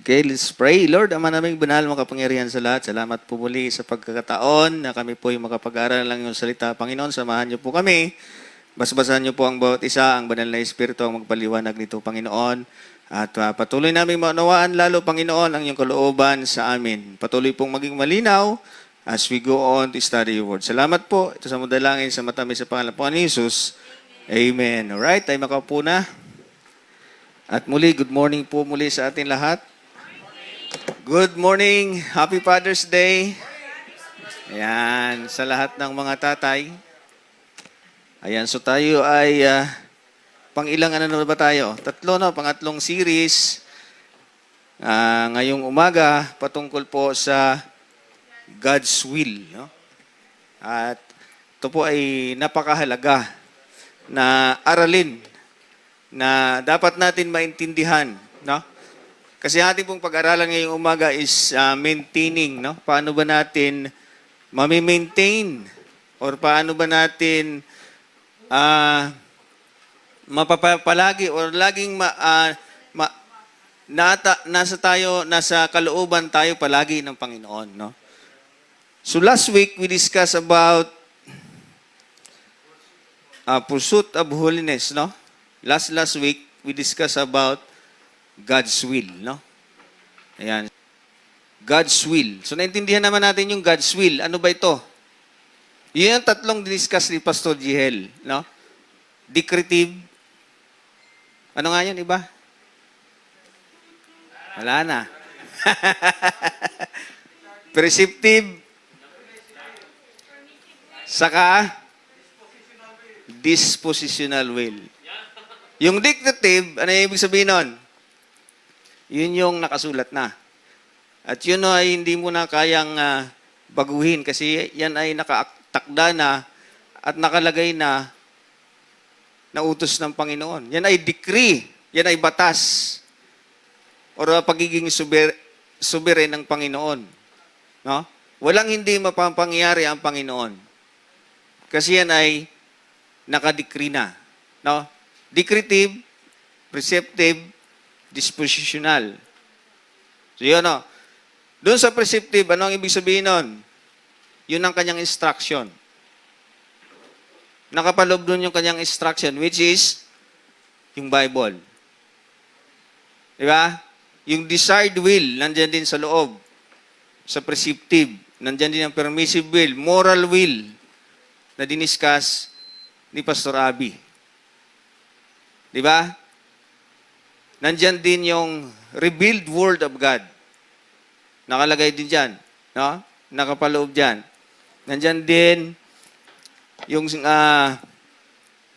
Okay, let's pray. Lord, Ama naming banal, makapangyarihan sa lahat, salamat po muli sa pagkakataon na kami po ay makapag-aral lang yung salita. Panginoon, samahan niyo po kami. Basbasan niyo po ang bawat isa, ang banal na Espiritu ang magpaliwanag nito, Panginoon. At patuloy namin maunawaan lalo, Panginoon, ang iyong kalooban sa amin. Patuloy pong maging malinaw as we go on to study your word. Salamat po. Ito sa mudalangin sa matamis sa pangalan po ni Jesus. Amen. Alright, tayo makaupo na. At muli, good morning po muli sa atin lahat. Good morning. Happy Father's Day. Ayan, sa lahat ng mga tatay. Ayan, so tayo ay pang-ilang ano na ba tayo? Tatlo na, pangatlong series. Ngayong umaga, patungkol po sa God's will. No? At ito po ay napakahalaga na aralin na dapat natin maintindihan. No? Kasi ating pong pag-aralan ngayong umaga is maintaining. No? Paano ba natin mami-maintain or paano ba natin mapapalagi or laging nasa kalooban tayo palagi ng Panginoon. No? So last week, we discussed about pursuit of holiness. No? Last week, we discussed about God's will, no? Ayan. God's will. So, naintindihan naman natin yung God's will. Ano ba ito? Yun yung tatlong diniscuss ni Pastor Jihel, no? Decretive. Ano nga yan, iba? Wala na. Prescriptive. Saka, dispositional will. Yung dictative, ano yung ibig sabihin nun? Yun yung nakasulat na. At yun ay hindi mo na kayang baguhin kasi yan ay nakatakda na at nakalagay na utos ng Panginoon. Yan ay decree. Yan ay batas. O pagiging sovereign ng Panginoon. No? Walang hindi mapapangyari ang Panginoon. Kasi yan ay nakadecree na. No? Decretive, preceptive, dispositional. So yun o. Doon sa preceptive, ano ang ibig sabihin nun? Yun ang kanyang instruction. Nakapaloob doon yung kanyang instruction, which is yung Bible. Di ba? Yung desired will, nandyan din sa loob. Sa preceptive, nandyan din ang permissive will, moral will, na diniscuss ni Pastor Abby. Di ba? Nandyan din yung revealed word of God. Nakalagay din dyan. No? Nakapaloob dyan. Nandyan din yung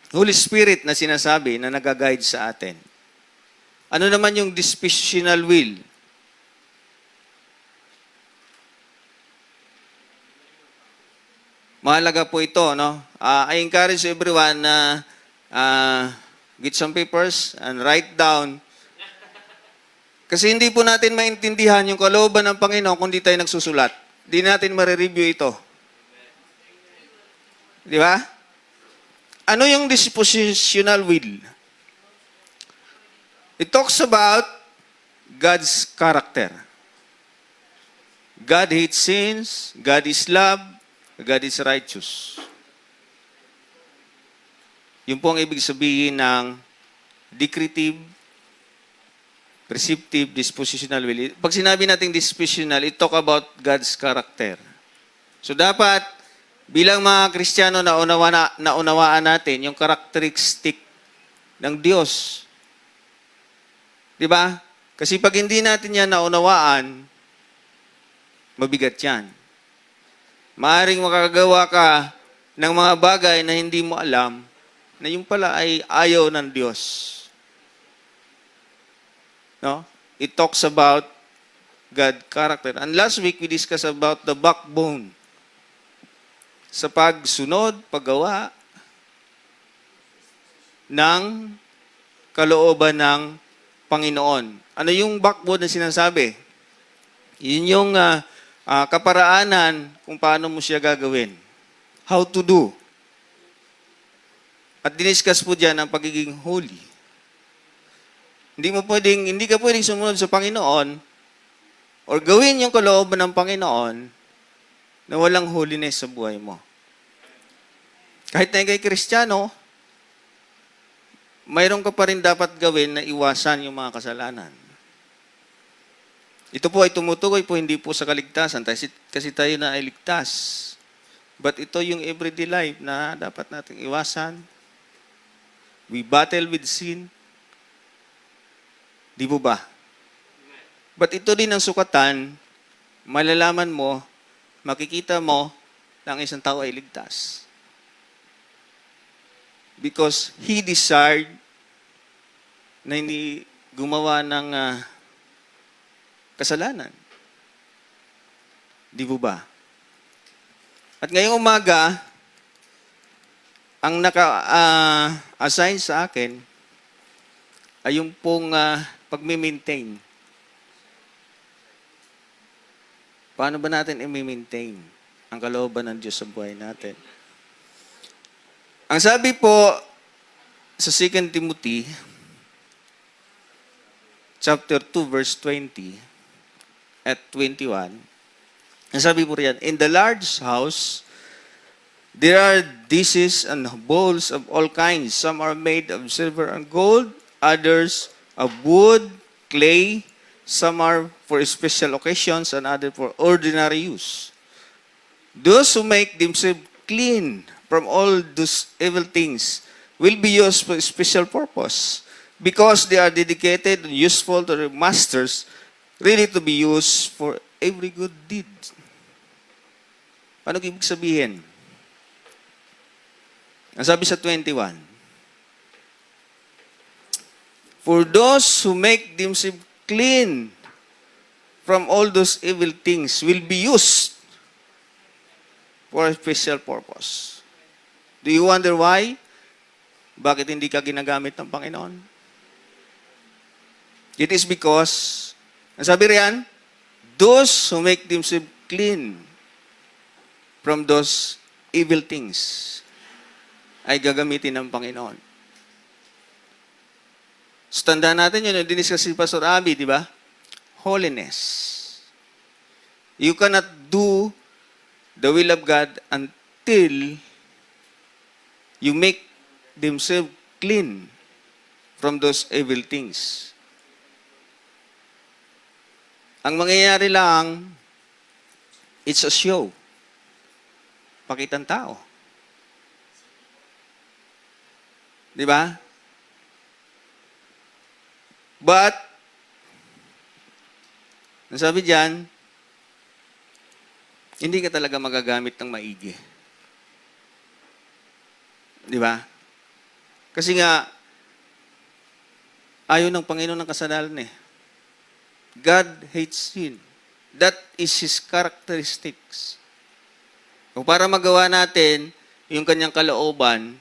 Holy Spirit na sinasabi na nag-guide sa atin. Ano naman yung dispositional will? Mahalaga po ito. No? I encourage everyone na get some papers and write down. Kasi hindi po natin maintindihan yung kalooban ng Panginoon kung di tayo nagsusulat. Di natin marireview ito. Di ba? Ano yung dispositional will? It talks about God's character. God hates sins, God is love, God is righteous. Yun po ang ibig sabihin ng decretive, preceptive, dispositional will. Pag sinabi natin dispositional, it talk about God's character. So dapat, bilang mga Kristiyano, naunawaan natin yung characteristic ng Diyos. Di ba? Kasi pag hindi natin yan naunawaan, mabigat yan. Maaring makakagawa ka ng mga bagay na hindi mo alam, na yung pala ay ayaw ng Diyos. No? It talks about God character. And last week, we discussed about the backbone. Sa pagsunod, paggawa ng kalooban ng Panginoon. Ano yung backbone na sinasabi? Yun yung kaparaanan kung paano mo siya gagawin. How to do. At diniscuss po dyan ang pagiging holy. Hindi ka pwedeng sumunod sa Panginoon or gawin yung kalooban ng Panginoon na walang holiness sa buhay mo. Kahit na ikay Kristiyano, mayroon ka pa rin dapat gawin na iwasan yung mga kasalanan. Ito po ay tumutukoy po hindi po sa kaligtasan kasi tayo na ay ligtas. But ito yung everyday life na dapat nating iwasan. We battle with sin. Di po ba? But ito din ang sukatan, malalaman mo, makikita mo na ang isang tao ay ligtas. Because he desired na hindi gumawa ng kasalanan. Di po ba? At ngayong umaga, ang naka-assign sa akin ay yung pong pag-maintain. Paano ba natin i-maintain ang kalooban ng Diyos sa buhay natin? Ang sabi po sa 2 Timothy, chapter 2, verse 20 at 21, ang sabi po riyan, in the large house, there are dishes and bowls of all kinds. Some are made of silver and gold, others of wood, clay. Some are for special occasions and others for ordinary use. Those who make themselves clean from all those evil things will be used for a special purpose because they are dedicated and useful to their masters, ready to be used for every good deed. Paano ibig sabihin? Ang sabi sa 21, for those who make themselves clean from all those evil things will be used for a special purpose. Do you wonder why? Bakit hindi ka ginagamit ng Panginoon? It is because, ang sabi riyan, those who make themselves clean from those evil things ay gagamitin ng Panginoon. So, tandaan natin yun, yung diniscuss si Pastor Abby, di ba? Holiness. You cannot do the will of God until you make themselves clean from those evil things. Ang mangyayari lang, it's a show. Pakitang tao. Di ba? But, nasabi diyan, hindi ka talaga magagamit ng maigi. Di ba? Kasi nga, ayaw ng Panginoon ng kasalanan eh. God hates sin. That is His characteristics. Kung para magawa natin yung kanyang kalooban,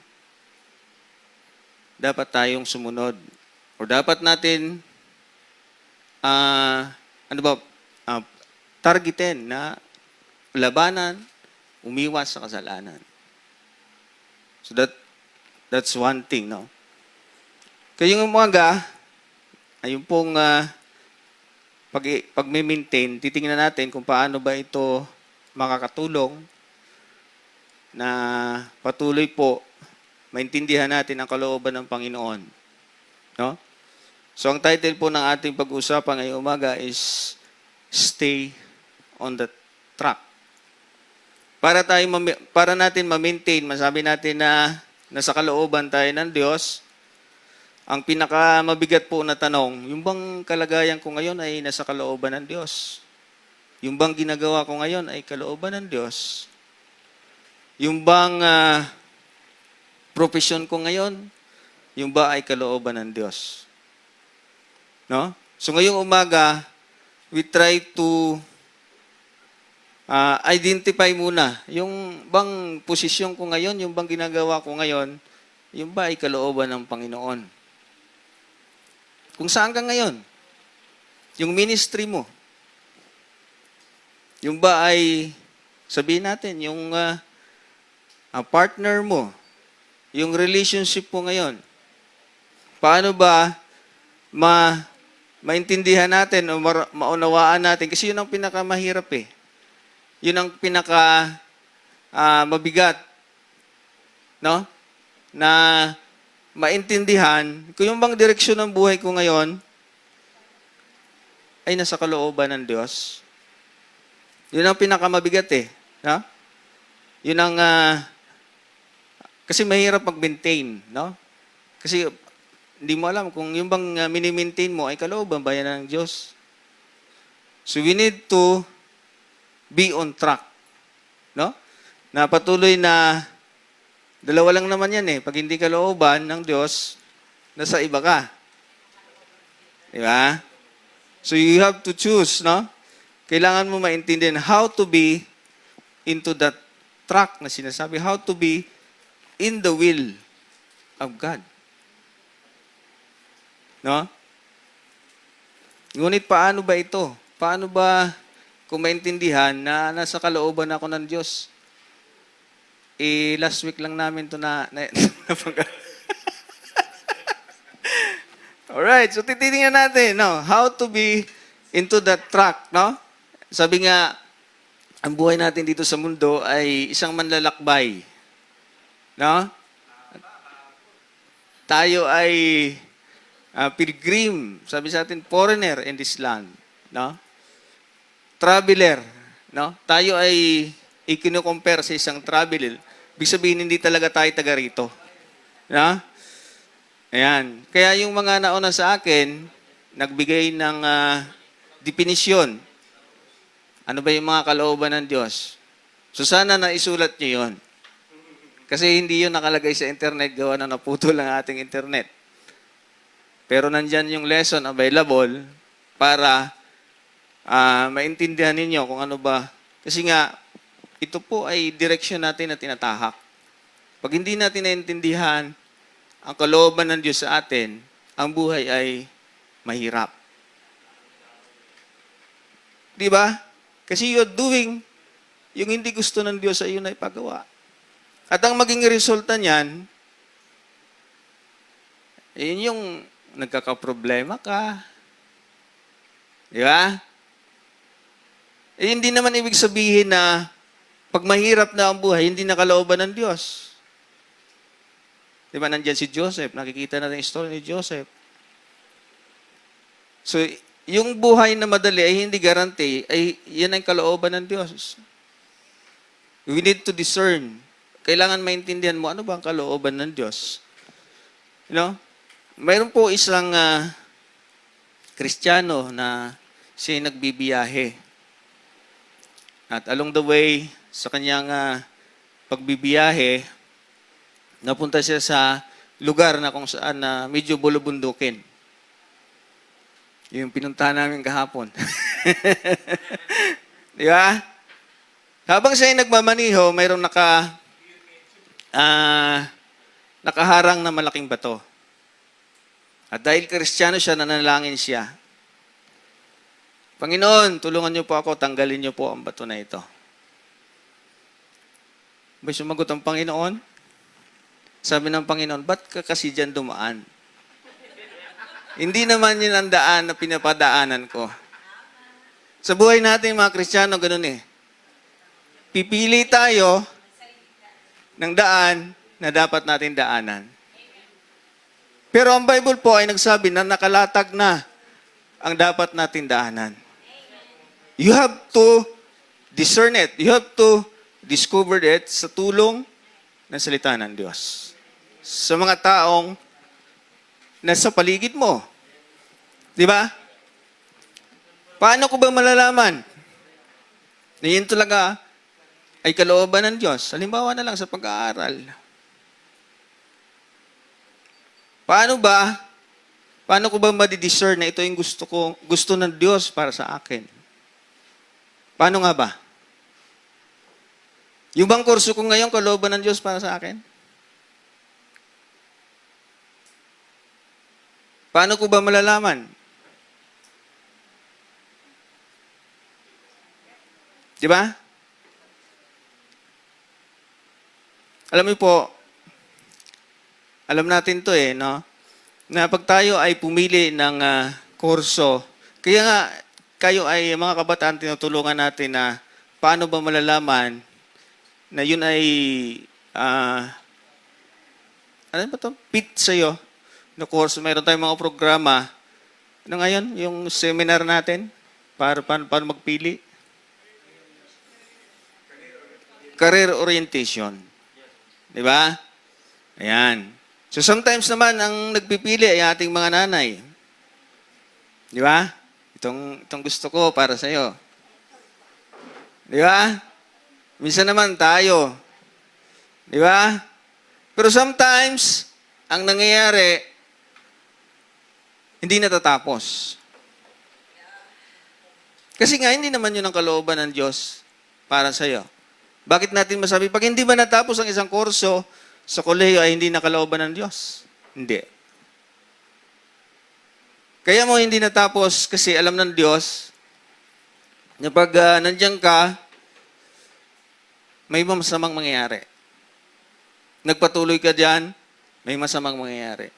dapat tayong sumunod. O dapat natin, targetin na labanan, umiwas sa kasalanan. So that's one thing, no? Kayong umaga, ayun pong pag-maintain, titingnan natin kung paano ba ito makakatulong na patuloy po maintindihan natin ang kalooban ng Panginoon. No? So, ang title po ng ating pag-uusapan ngayong umaga is Stay on the Track. Para natin ma-maintain, masabi natin na nasa kalooban tayo ng Diyos, ang pinakamabigat po na tanong, yung bang kalagayan ko ngayon ay nasa kalooban ng Diyos? Yung bang ginagawa ko ngayon ay kalooban ng Diyos? Yung bang profesyon ko ngayon, yung ba ay kalooban ng Diyos? No? So ngayong umaga, we try to identify muna yung bang posisyon ko ngayon, yung bang ginagawa ko ngayon, yung ba ay kalooban ng Panginoon? Kung saan ka ngayon? Yung ministry mo. Yung ba ay, sabihin natin, yung partner mo, yung relationship mo ngayon. Paano ba maintindihan natin o maunawaan natin. Kasi yun ang pinakamahirap eh. Yun ang pinaka mabigat. No? Na maintindihan kung yung bang direksyon ng buhay ko ngayon ay nasa kalooban ng Diyos. Yun ang pinakamabigat eh. No? Yun ang, kasi mahirap mag-maintain. No? Kasi hindi mo alam kung yung bang mini-maintain mo ay kalooban ba yan ng Diyos. So we need to be on track. No? Na patuloy na dalawa lang naman yan eh. Pag hindi kalooban ng Diyos, nasa iba ka. Di ba? So you have to choose, no? Kailangan mo maintindihan how to be into that track na sinasabi, how to be in the will of God. No? Ngunit paano ba ito? Paano ba kung maintindihan na nasa kalooban ako ng Diyos? Last week lang namin ito Alright, so titingnan natin, no? How to be into that track, no? Sabi nga, ang buhay natin dito sa mundo ay isang manlalakbay. No? Tayo ay pilgrim, sabi sa atin, foreigner in this land. No? Traveler. No? Tayo ay ikino-compare sa isang traveler. Ibig sabihin, hindi talaga tayo taga rito. No? Ayan. Kaya yung mga nauna sa akin, nagbigay ng definisyon. Ano ba yung mga kalooban ng Diyos? So sana naisulat niyo yun. Kasi hindi yun nakalagay sa internet, gawa na naputol ang ating internet. Pero nandyan yung lesson available para maintindihan ninyo kung ano ba. Kasi nga, ito po ay direksyon natin na tinatahak. Pag hindi natin naintindihan ang kalooban ng Diyos sa atin, ang buhay ay mahirap. Di ba? Kasi you're doing yung hindi gusto ng Diyos sa iyo na ipagawa. At ang maging resulta niyan, yun yung nagkakaproblema ka. Di ba? Hindi naman ibig sabihin na pag mahirap na ang buhay, hindi nakalooban ng Diyos. Di ba, nandyan si Joseph. Nakikita natin yung story ni Joseph. So, yung buhay na madali ay hindi guarantee, ay yan ang kalooban ng Diyos. We need to discern. Kailangan maintindihan mo, ano ba ang kalooban ng Diyos? You know? Mayroon po isang Kristiyano na siya nagbibiyahe. At along the way, sa kanyang pagbibiyahe, napunta siya sa lugar na kung saan medyo bulubundukin. Yung pinuntahan namin kahapon. Di ba? Habang siya ay nagmamaniho, mayroong nakaharang na malaking bato. At dahil Kristiyano siya, nanalangin siya. Panginoon, tulungan niyo po ako, tanggalin niyo po ang bato na ito. May sumagot ang Panginoon. Sabi ng Panginoon, ba't ka kasi dyan dumaan? Hindi naman yun ang daan na pinapadaanan ko. Sa buhay natin, mga Kristiyano, ganun eh. Pipili tayo ng daan na dapat natin daanan. Pero ang Bible po ay nagsabi na nakalatag na ang dapat natin daanan. You have to discern it. You have to discover it sa tulong ng salita ng Diyos. Sa mga taong nasa paligid mo. Di ba? Paano ko ba malalaman na yun talaga ay kalooban ng Diyos? Halimbawa na lang sa pag-aaral. Paano ko ba madidiscern na ito yung gusto ng Diyos para sa akin? Paano nga ba? Yung bang kurso ko ngayon, kalooban ng Diyos para sa akin? Paano ko ba malalaman? Di ba? Alam mo po, alam natin to no? Na pag tayo ay pumili ng kurso. Kaya nga, kayo ay mga kabataan, tinutulungan natin na paano ba malalaman na yun ay, ano ba ito? Fit sa'yo na course. Mayroon tayong mga programa. Ano ngayon? Yung seminar natin? Paano magpili? Career orientation. Di ba? Ayan. So sometimes naman, ang nagpipili ay ating mga nanay. Di ba? Itong gusto ko para sa'yo. Di ba? Minsan naman tayo. Di ba? Pero sometimes, ang nangyayari, hindi natatapos. Kasi nga, hindi naman yun ang kalooban ng Diyos para sa'yo. Bakit natin masabi, pag hindi ba natapos ang isang kurso sa kolehiyo ay hindi na kalooban ng Diyos? Hindi. Kaya mo hindi natapos kasi alam ng Diyos na pag nandiyan ka, may masamang mangyayari. Nagpatuloy ka diyan, may masamang mangyayari.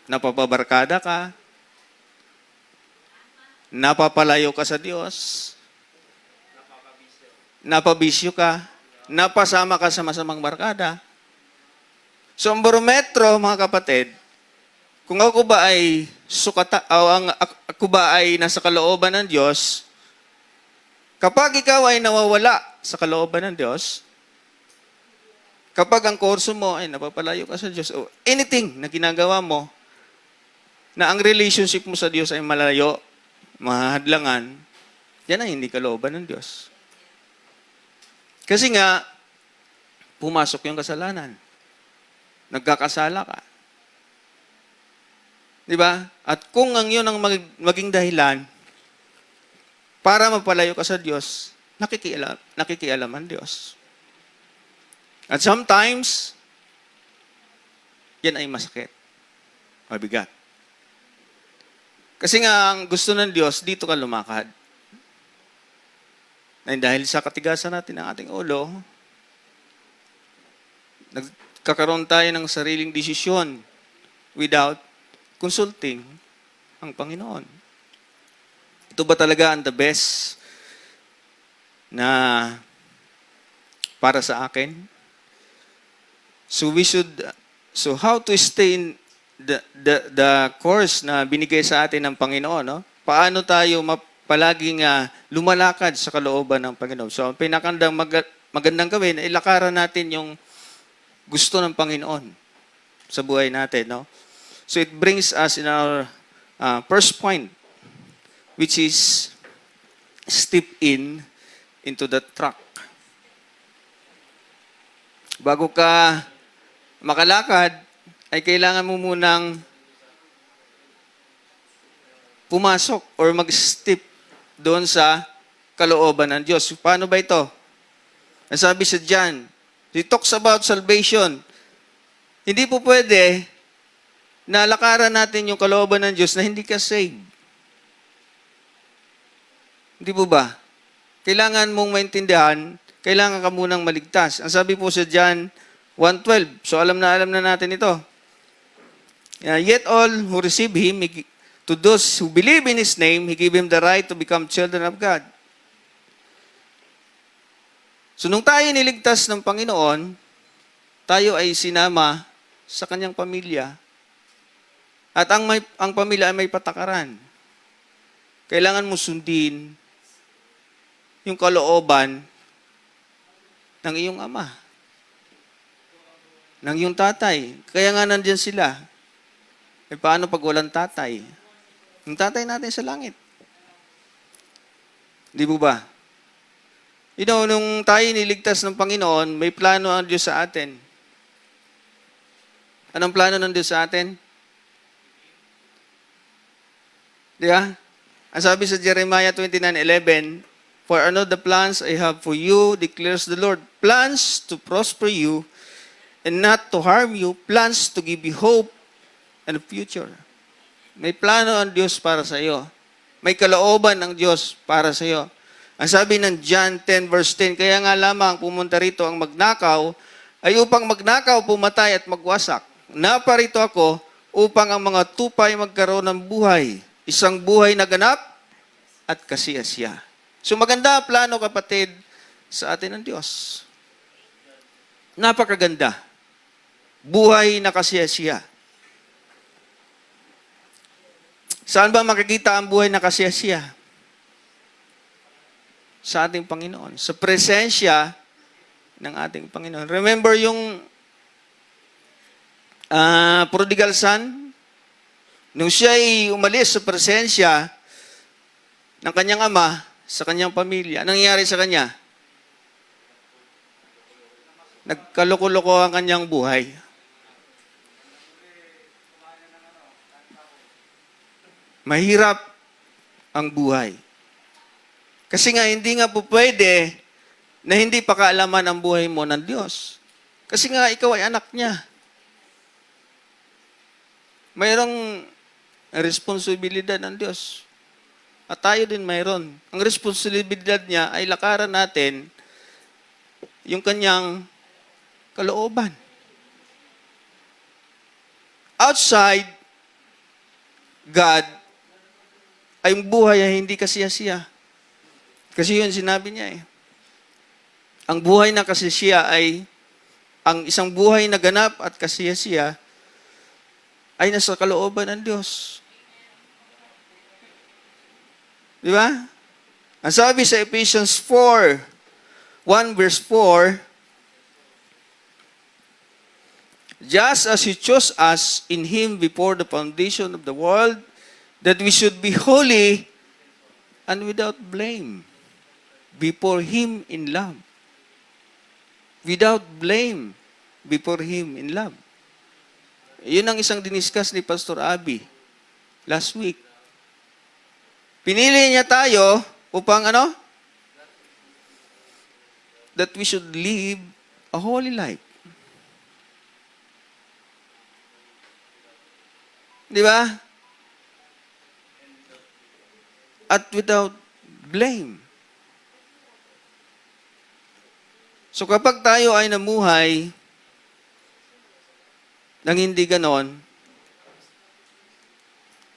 Napapabarkada ka, napapalayo ka sa Diyos, napabisyo ka, napasama ka sa masamang barkada. So ang barometro, mga kapatid, kung ako ba ay ako ba ay nasa kalooban ng Diyos, kapag ikaw ay nawawala sa kalooban ng Diyos, kapag ang kurso mo ay napapalayo ka sa Diyos, o anything na ginagawa mo, na ang relationship mo sa Diyos ay malayo, mahadlangan, yan ay hindi kalooban ng Diyos. Kasi nga, pumasok yung kasalanan. Nagkakasala ka. Di ba? At kung ang yun ang maging dahilan para mapalayo ka sa Diyos, nakikialam ang Diyos. At sometimes, yan ay masakit. Mabigat. Kasi nga, ang gusto ng Diyos, dito ka lumakad. Dahil sa katigasan natin ng ating ulo, nagkakaroon tayo ng sariling desisyon without consulting ang Panginoon. Ito ba talaga ang the best na para sa akin? So how to stay in the course na binigay sa atin ng Panginoon, no? Paano tayo palaging lumalakad sa kalooban ng Panginoon. So, ang pinakandang magandang gawin, ilakaran natin yung gusto ng Panginoon sa buhay natin. No? So, it brings us in our first point, which is step into the track. Bago ka makalakad, ay kailangan mo munang pumasok or mag-step doon sa kalooban ng Diyos. Paano ba ito? Ang sabi sa John, he talks about salvation. Hindi po pwede na lakaran natin yung kalooban ng Diyos na hindi ka saved. Hindi po ba? Kailangan mong maintindihan, kailangan ka munang maligtas. Ang sabi po sa John 1:12, so alam na natin ito. Yet all who receive Him, to those who believe in His name, He gave Him the right to become children of God. So, nung tayo niligtas ng Panginoon, tayo ay sinama sa Kanyang pamilya. At ang pamilya ay may patakaran. Kailangan mo sundin yung kalooban ng iyong ama, ng iyong tatay. Kaya nga nandyan sila. Paano pag walang tatay? Yung tatay natin sa langit. Di mo ba? Nung tayo niligtas ng Panginoon, may plano ang Diyos sa atin. Anong plano ng Diyos sa atin? Di ba? Ang sabi sa Jeremiah 29:11, for I know the plans I have for you, declares the Lord, plans to prosper you and not to harm you, plans to give you hope and a future. May plano ang Diyos para sa iyo. May kalooban ng Diyos para sa iyo. Ang sabi ng John 10:10, kaya nga lamang pumunta rito ang magnakaw, ay upang magnakaw, pumatay at magwasak. Naparito ako upang ang mga tupay magkaroon ng buhay Isang buhay na ganap at kasiyasiya. So maganda ang plano, kapatid, sa atin ng Diyos. Napakaganda. Buhay na kasiyasiya. Saan ba makikita ang buhay na kasiyasiya? Sa ating Panginoon. Sa presensya ng ating Panginoon. Remember yung prodigal son? Nung siya ay umalis sa presensya ng kanyang ama, sa kanyang pamilya, anong nangyari sa kanya? Nagkaloko-loko ang kanyang buhay. Mahirap ang buhay. Kasi nga, hindi nga po pwede na hindi pakaalaman ang buhay mo ng Diyos. Kasi nga, ikaw ay anak niya. Mayroong responsibilidad ng Diyos. At tayo din mayroon. Ang responsibilidad niya ay lakaran natin yung kanyang kalooban. Outside God, ay yung buhay ay hindi kasiyasiya. Kasi yun sinabi niya eh. Ang buhay na kasiyasiya ay, ang isang buhay na ganap at kasiyasiya ay nasa kalooban ng Diyos. Di ba? Ang sabi sa Ephesians 4, 1 verse 4, just as He chose us in Him before the foundation of the world, that we should be holy and without blame before Him in love. Without blame before Him in love. Yun ang isang diniscuss ni Pastor Abby last week. Pinili niya tayo upang ano? That we should live a holy life. Di ba? At without blame. So kapag tayo ay namuhay nang hindi ganon,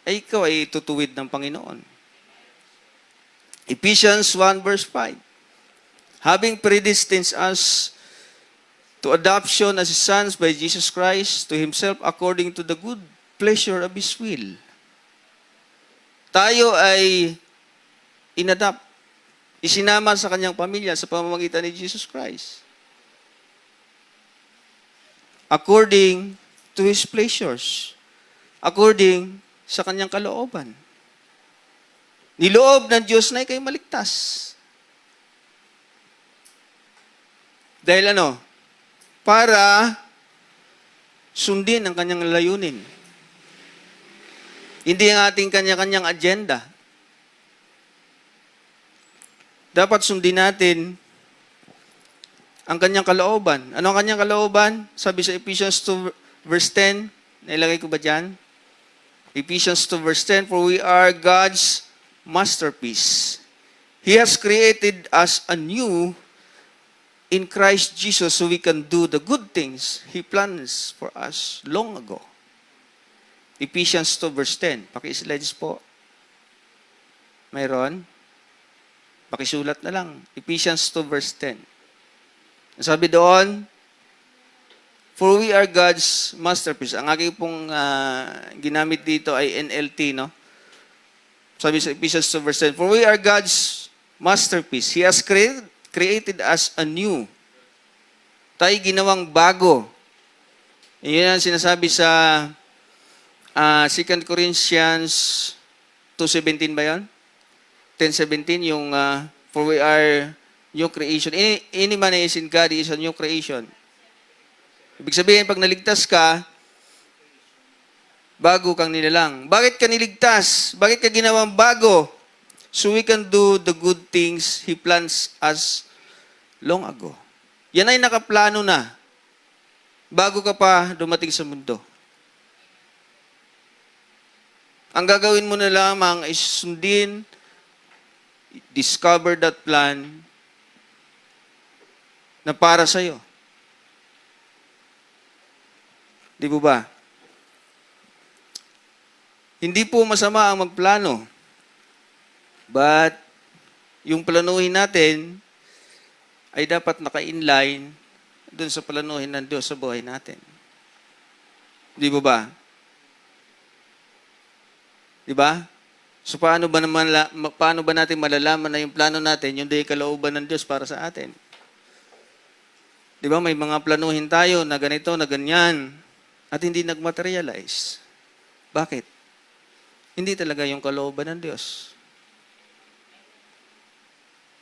ay ikaw ay tutuwid ng Panginoon. Ephesians 1 verse 5. Having predestined us to adoption as sons by Jesus Christ to Himself according to the good pleasure of His will. Tayo ay inadapt, isinama sa kanyang pamilya sa pamamagitan ni Jesus Christ. According to His pleasures. According sa kanyang kalooban. Niloob ng Diyos na ikay maligtas. Dahil ano? Para sundin ang kanyang layunin. Hindi ang ating kanya-kanyang agenda. Dapat sundin natin ang kanyang kalooban. Ano ang kanyang kalooban? Sabi sa Ephesians 2 verse 10, nailagay ko ba dyan? Ephesians 2 verse 10, for we are God's masterpiece. He has created us anew in Christ Jesus so we can do the good things He plans for us long ago. Ephesians 2 verse 10. Paki-slides po. Mayroon? Pakisulat na lang. Ephesians 2 verse 10. Sabi doon, for we are God's masterpiece. Ang aking pong ginamit dito ay NLT, no? Sabi sa Ephesians 2 verse 10, for we are God's masterpiece. He has created us anew. Tayo ginawang bago. Iyan ang sinasabi sa 2 Corinthians 2:17 ba yan? 10:17, yung for we are new creation. Any man is in God is a new creation. Ibig sabihin, pag naligtas ka, bago kang nilalang. Bakit ka niligtas? Bakit ka ginawang bago? So we can do the good things He plans us long ago. Yan ay nakaplano na. Bago ka pa dumating sa mundo. Ang gagawin mo na lamang is sundin, discover that plan na para sa'yo. Di ba ba? Hindi po masama ang magplano. But, yung planuhin natin ay dapat naka-inline dun sa planuhin ng Diyos sa buhay natin. Di ba ba? Di ba? So paano ba natin malalaman na yung plano natin, yung day kalooban ng Diyos para sa atin? Di ba, may mga planuhin tayo na ganito, na ganyan, at hindi nag-materialize. Bakit? Hindi talaga yung kalooban ng Diyos.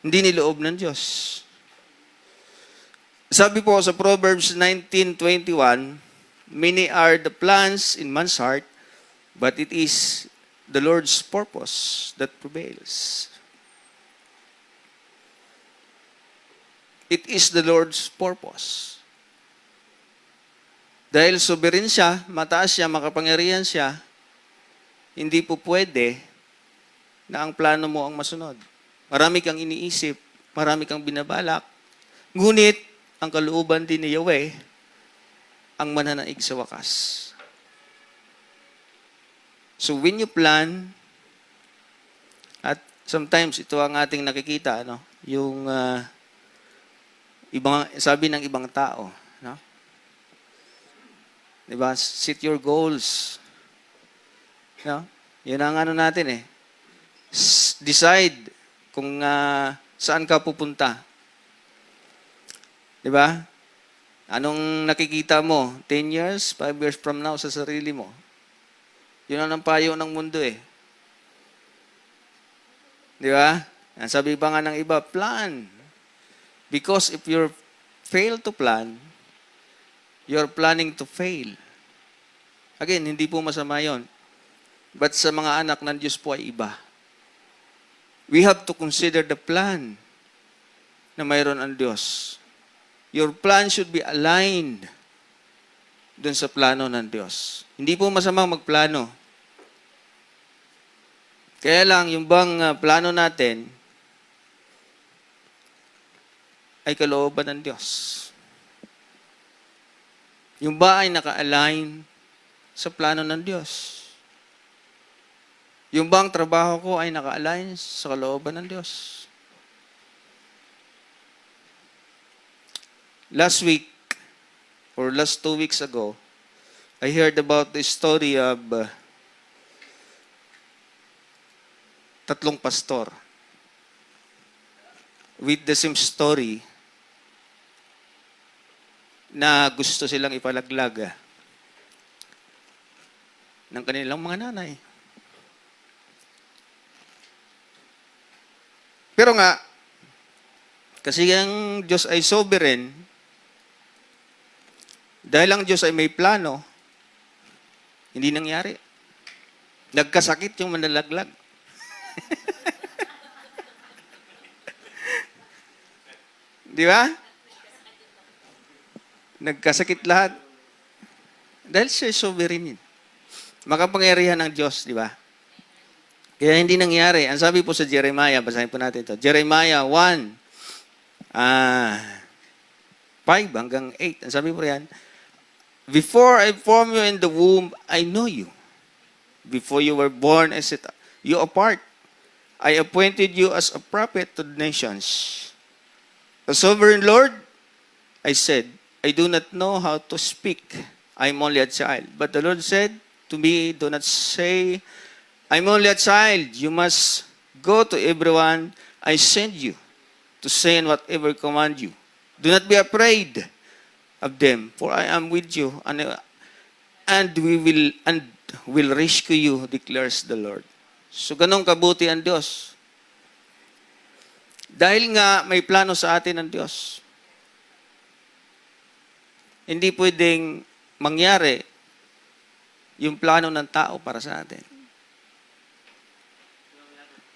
Hindi niloob ng Diyos. Sabi po sa Proverbs 19:21, many are the plans in man's heart, but it is the Lord's purpose that prevails. It is the Lord's purpose. Dahil sovereign siya, mataas siya, makapangyarihan siya, hindi po pwede na ang plano mo ang masunod. Marami kang iniisip, marami kang binabalak, ngunit ang kalooban din ni Yahweh ang mananaig sa wakas. So when you plan, at sometimes ito ang ating nakikita, no? Yung sabi ng ibang tao, no? Diba? Set your goals. No? Yun ang ano natin eh. Decide kung saan ka pupunta. Diba? Anong nakikita mo? 10 years, 5 years from now sa sarili mo. Yun ang payo ng mundo eh. Di ba? Ang sabi pa nga ng iba, plan. Because if you fail to plan, you're planning to fail. Again, hindi po masama yon. But sa mga anak ng Diyos po ay iba. We have to consider the plan na mayroon ang Diyos. Your plan should be aligned dun sa plano ng Diyos. Hindi po masama magplano. Kaya lang, yung bang plano natin ay kalooban ng Diyos. Yung ba ay naka-align sa plano ng Diyos? Yung bang trabaho ko ay naka-align sa kalooban ng Diyos? Last week, or last 2 weeks ago, I heard about the story of tatlong pastor with the same story na gusto silang ipalaglag ng kanilang mga nanay. Pero nga, kasi ang Diyos ay sovereign, dahil ang Diyos ay may plano, hindi nangyari. Nagkasakit yung manlalaglag. Di ba? Nagkasakit lahat. Dahil siya sovereign yun. Makapangyarihan ng Diyos, di ba? Kaya hindi nangyari. Ang sabi po sa Jeremiah, basahin po natin ito. Jeremiah 1, 5 hanggang 8. Ang sabi po riyan, before I formed you in the womb, I know you. Before you were born, I set you apart. I appointed you as a prophet to the nations. The sovereign Lord, I said, I do not know how to speak. I'm only a child. But the Lord said to me, do not say, I'm only a child. You must go to everyone I send you to say and whatever command you. Do not be afraid of them, for I am with you, and will rescue you, declares the Lord. So ganun kabuti ang Diyos. Dahil nga may plano sa atin ng Diyos. Hindi pwedeng mangyari yung plano ng tao para sa atin.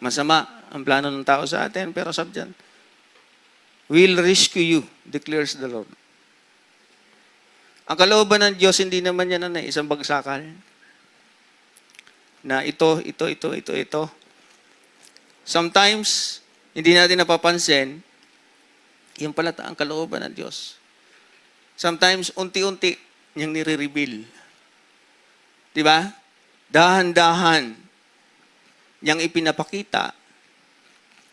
Masama ang plano ng tao sa atin, pero sabi dyan, will rescue you, declares the Lord. Ang kalooban ng Diyos, hindi naman yan isang bagsakal. Na ito. Sometimes, hindi natin napapansin, yung pala ang kalooban ng Diyos. Sometimes, unti-unti niyang nire-reveal. Di ba? dahan-dahan niyang ipinapakita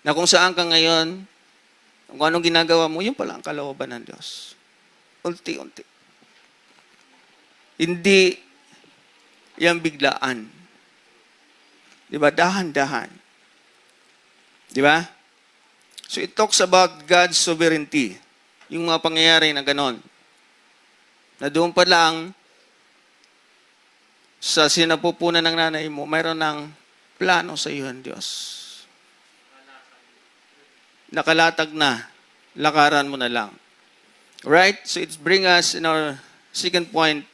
na kung saan ka ngayon, kung anong ginagawa mo, yun pala ang kalooban ng Diyos. Unti-unti. Hindi yan biglaan. Di ba? Dahan-dahan. Di ba? So it talks about God's sovereignty. Yung mga pangyayari na ganon. Na doon pa lang, sa sinapupunan ng nanay mo, mayroon ng plano sa iyo ng Diyos. Nakalatag na. Lakaran mo na lang. Right? So it brings us in our second point,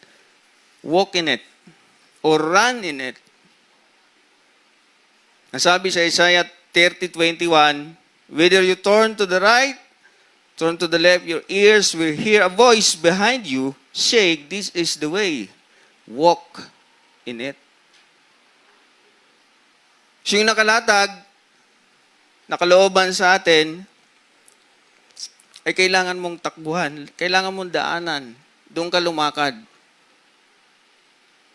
walk in it or run in it. Nasabi sa Isaiah 30:21, whether you turn to the right, turn to the left, your ears will hear a voice behind you saying, this is the way. Walk in it. So yung nakalatag, nakalooban sa atin, ay kailangan mong takbuhan, kailangan mong daanan, doon ka lumakad.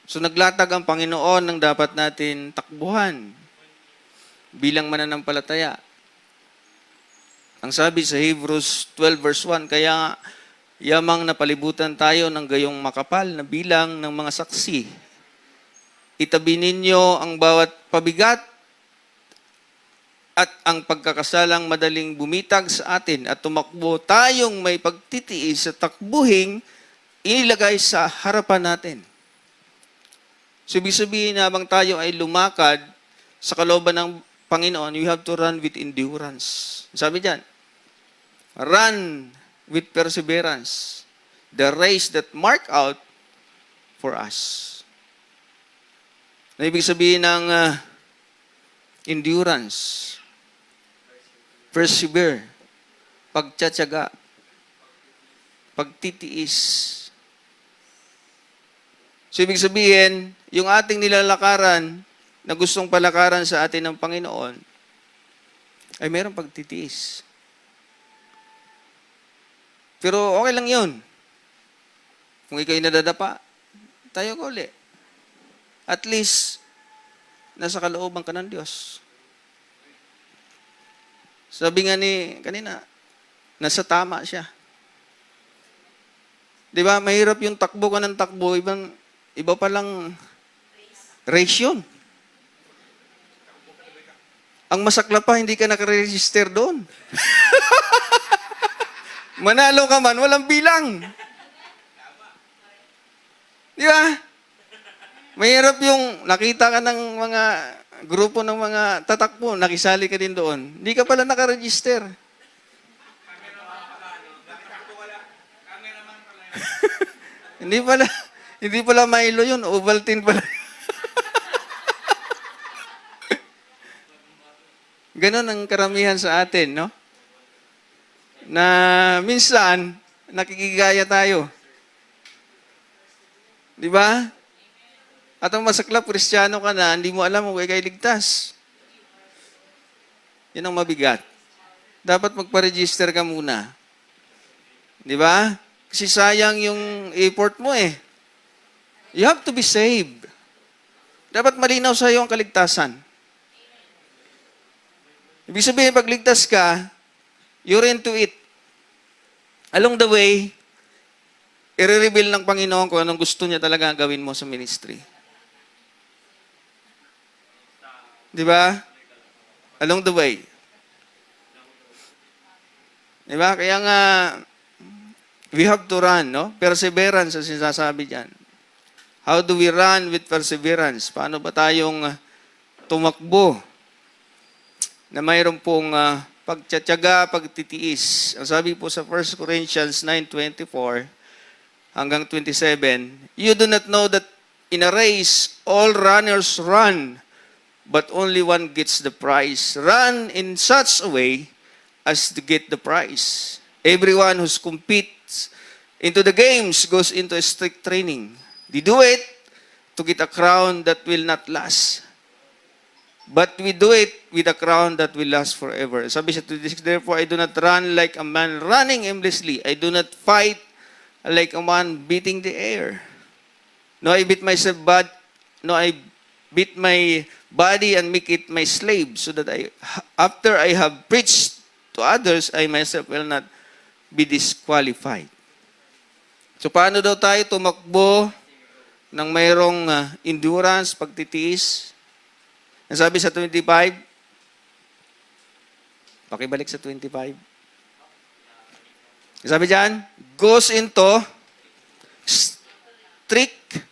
So naglatag ang Panginoon ng dapat natin takbuhan bilang mananampalataya. Ang sabi sa Hebrews 12 verse 1, kaya yamang napalibutan tayo ng gayong makapal na bilang ng mga saksi. Itabi ninyo ang bawat pabigat at ang pagkakasalang madaling bumitag sa atin at tumakbo tayong may pagtitiis sa takbuhing inilagay sa harapan natin. So, ibig sabihin na habang tayo ay lumakad sa kalooban ng Panginoon, you have to run with endurance. Sabi diyan, run with perseverance, the race that mark out for us. Na ibig sabihin ng endurance, persevere, pagtsatsaga, pagtitiis. So, ibig sabihin, yung ating nilalakaran na gustong palakaran sa atin ng Panginoon, ay mayroong pagtitiis. Pero okay lang yun. Kung ikaw'y nadadapa, tayo ka uli. At least, nasa kalooban ka ng Diyos. Sabi nga ni kanina, nasa tama siya. Di ba? Mahirap yung takbo ka ng takbo, iba palang race yun. Ang masakla pa, hindi ka nakaregister doon. Manalo ka man, walang bilang. Di ba? Mahirap yung nakita ka ng mga grupo ng mga tatakbo, nakisali ka din doon. Hindi ka pala nakaregister. Hindi pala Milo yun, Ovaltine pala. Ganon ang karamihan sa atin, no? Na minsan, nakikigaya tayo. Di ba? At ang masaklap, Kristiyano ka na, hindi mo alam kung ikay ligtas. Yan ang mabigat. Dapat magpa-register ka muna. Di ba? Kasi sayang yung effort mo eh. You have to be saved. Dapat malinaw sa iyo ang kaligtasan. Ibig sabihin, pag ligtas ka, you're into it. Along the way, i-reveal ng Panginoon kung anong gusto niya talaga gawin mo sa ministry. Di ba? Along the way. Di ba? Kaya nga, we have to run, no? Perseverance ang sinasabi dyan. How do we run with perseverance? Paano ba tayong tumakbo na mayroon pong pagtsatsaga, pagtitiis? Ang sabi po sa 1 Corinthians 9:24 hanggang 27, you do not know that in a race, all runners run, but only one gets the prize. Run in such a way as to get the prize. Everyone who competes into the games goes into a strict training. They do it to get a crown that will not last. But we do it with a crown that will last forever. Sabi siya, therefore I do not run like a man running aimlessly. I do not fight like a man beating the air. No, I beat myself, but no, I beat my body and make it my slave, so that after I have preached to others, I myself will not be disqualified. So paano daw tayo tumakbo ng mayroong endurance, pagtitiis? Ang sabi sa 25, pakibalik sa 25. Ang sabi dyan, goes into strict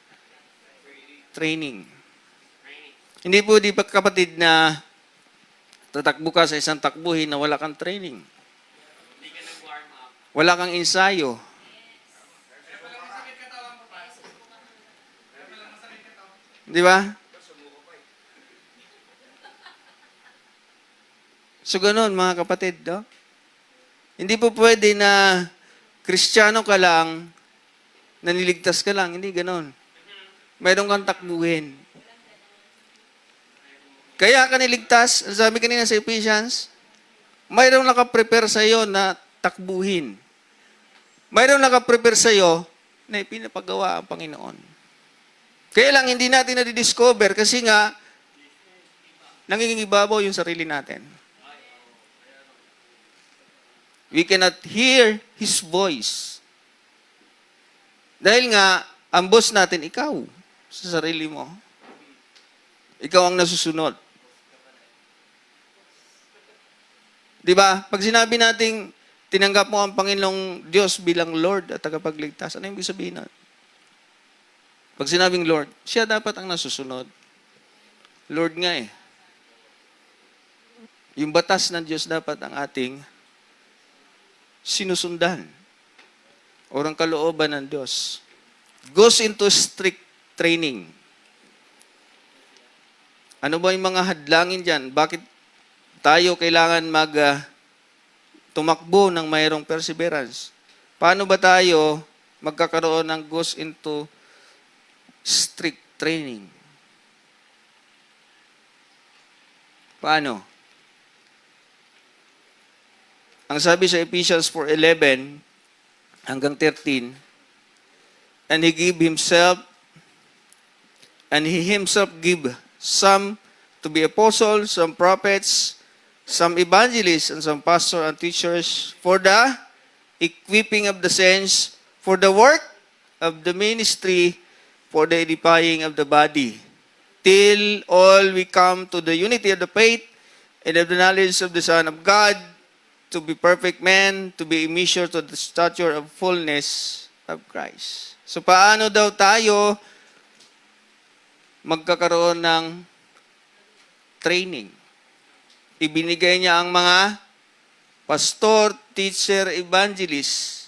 training. Hindi po di pa kapatid na tatakbo ka sa isang takbuhin na wala kang training. Wala kang ensayo. Di ba? So ganun mga kapatid, no? Hindi po pwede na Kristiyano ka lang, naniligtas ka lang. Hindi ganun. Mayroon kang takbuhin. Kaya ka niligtas, sabi kanina sa Ephesians, mayroong nakaprepare sa iyo na takbuhin. Mayroong nakaprepare sa iyo na ipinapagawa ang Panginoon. Kaya lang hindi natin na-discover kasi nga nangingibabaw yung sarili natin. We cannot hear His voice. Dahil nga, ang boss natin, ikaw, sa sarili mo. Ikaw ang nasusunod. Di ba? Pag sinabi nating tinanggap mo ang Panginoong Diyos bilang Lord at tagapagligtas, ano yung ibig sabihin nun? Pag sinabing Lord, siya dapat ang nasusunod. Lord nga eh. Yung batas ng Diyos dapat ang ating sinusundan. O ang kalooban ng Diyos. Goes into strict training. Ano ba yung mga hadlangin dyan? Bakit tayo kailangan tumakbo ng mayroong perseverance? Paano ba tayo magkakaroon ng goes into strict training? Paano? Ang sabi sa Ephesians 4:11 hanggang 13, and He gave Himself, and He Himself give some to be apostles, some prophets, some evangelists, and some pastors and teachers for the equipping of the saints, for the work of the ministry, for the edifying of the body, till all we come to the unity of the faith and of the knowledge of the Son of God, to be perfect men, to be measured to the stature of fullness of Christ. So paano daw tayo magkakaroon ng training? Ibinigay niya ang mga pastor, teacher, evangelist.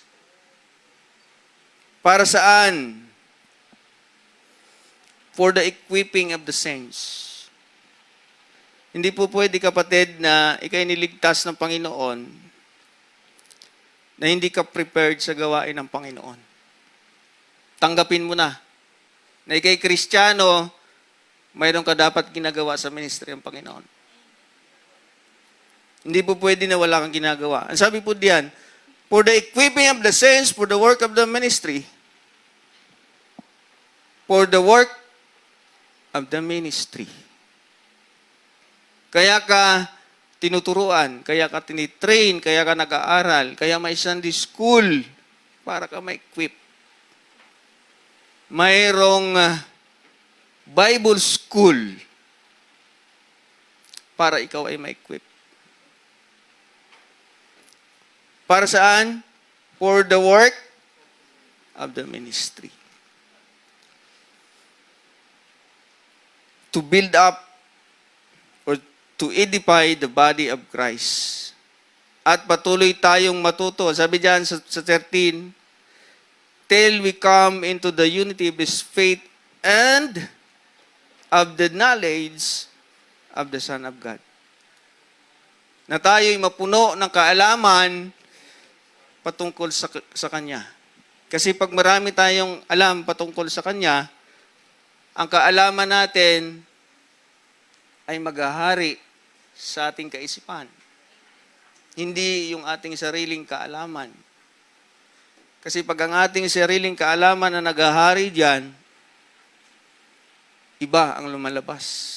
Para saan? For the equipping of the saints. Hindi po pwede, kapatid, na ikay niligtas ng Panginoon na hindi ka prepared sa gawain ng Panginoon. Tanggapin mo na ikay Kristiyano, mayroon ka dapat ginagawa sa ministry ng Panginoon. Hindi po pwede na wala kang ginagawa. Ang sabi po diyan, for the equipping of the saints, for the work of the ministry, for the work of the ministry. Kaya ka tinuturuan, kaya ka tinitrain, kaya ka nag-aaral, kaya may Sunday school para ka ma-equip. Mayroong Bible school para ikaw ay ma-equip. Para saan? For the work of the ministry. To build up or to edify the body of Christ. At patuloy tayong matuto. Sabi diyan sa 13, till we come into the unity of His faith and of the knowledge of the Son of God. Na tayo'y mapuno ng kaalaman patungkol sa Kanya. Kasi pag marami tayong alam patungkol sa Kanya, ang kaalaman natin ay maghahari sa ating kaisipan. Hindi yung ating sariling kaalaman. Kasi pag ang ating sariling kaalaman na naghahari diyan, iba ang lumalabas.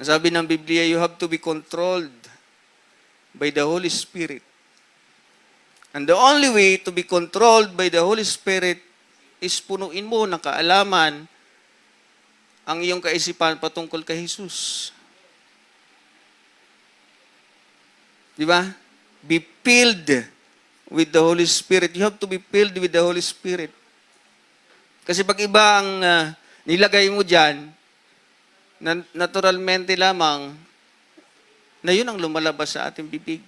Nasabi ng Biblia, you have to be controlled by the Holy Spirit. And the only way to be controlled by the Holy Spirit is punuin mo ng kaalaman ang iyong kaisipan patungkol kay Jesus. Di ba? Be filled with the Holy Spirit. You have to be filled with the Holy Spirit. Kasi pag iba ang nilagay mo dyan, naturalmente lamang na yun ang lumalabas sa ating bibig.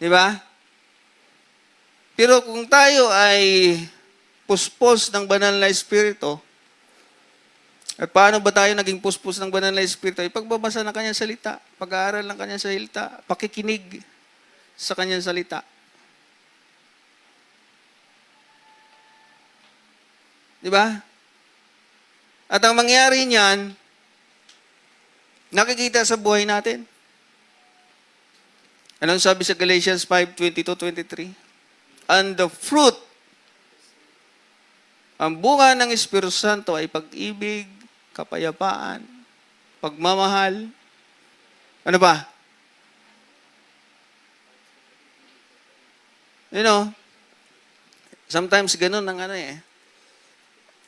Di ba? Pero kung tayo ay puspos ng banal na Espiritu, at paano ba tayo naging puspos ng banal na Espiritu? Ipagbabasa ng kanyang salita, pag-aaral ng kanyang salita, pakikinig sa kanyang salita. Di ba? At ang mangyari niyan, nakikita sa buhay natin. Anong sabi sa Galatians 5:22-23? And the fruit, ang bunga ng Espiritu Santo ay pag-ibig, kapayapaan, pagmamahal. Ano ba? You know, sometimes ganun ang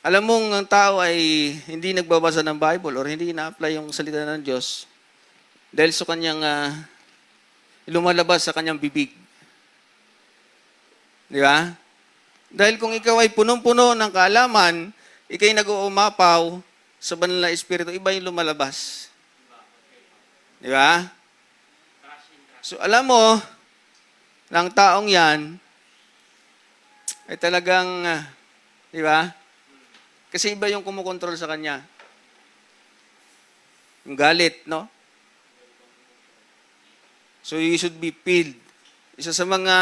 Alam mong ang tao ay hindi nagbabasa ng Bible or hindi ina-apply yung salita ng Diyos dahil sa kanyang lumalabas sa kanyang bibig. Di ba? Dahil kung ikaw ay punong-puno ng kaalaman, ikay nag-uumapaw sa banal na Espiritu, iba yung lumalabas. Di ba? So alam mo, ng taong yan, ay talagang, di ba? Kasi iba yung kumukontrol sa kanya. Yung galit, no? So you should be filled. Isa sa mga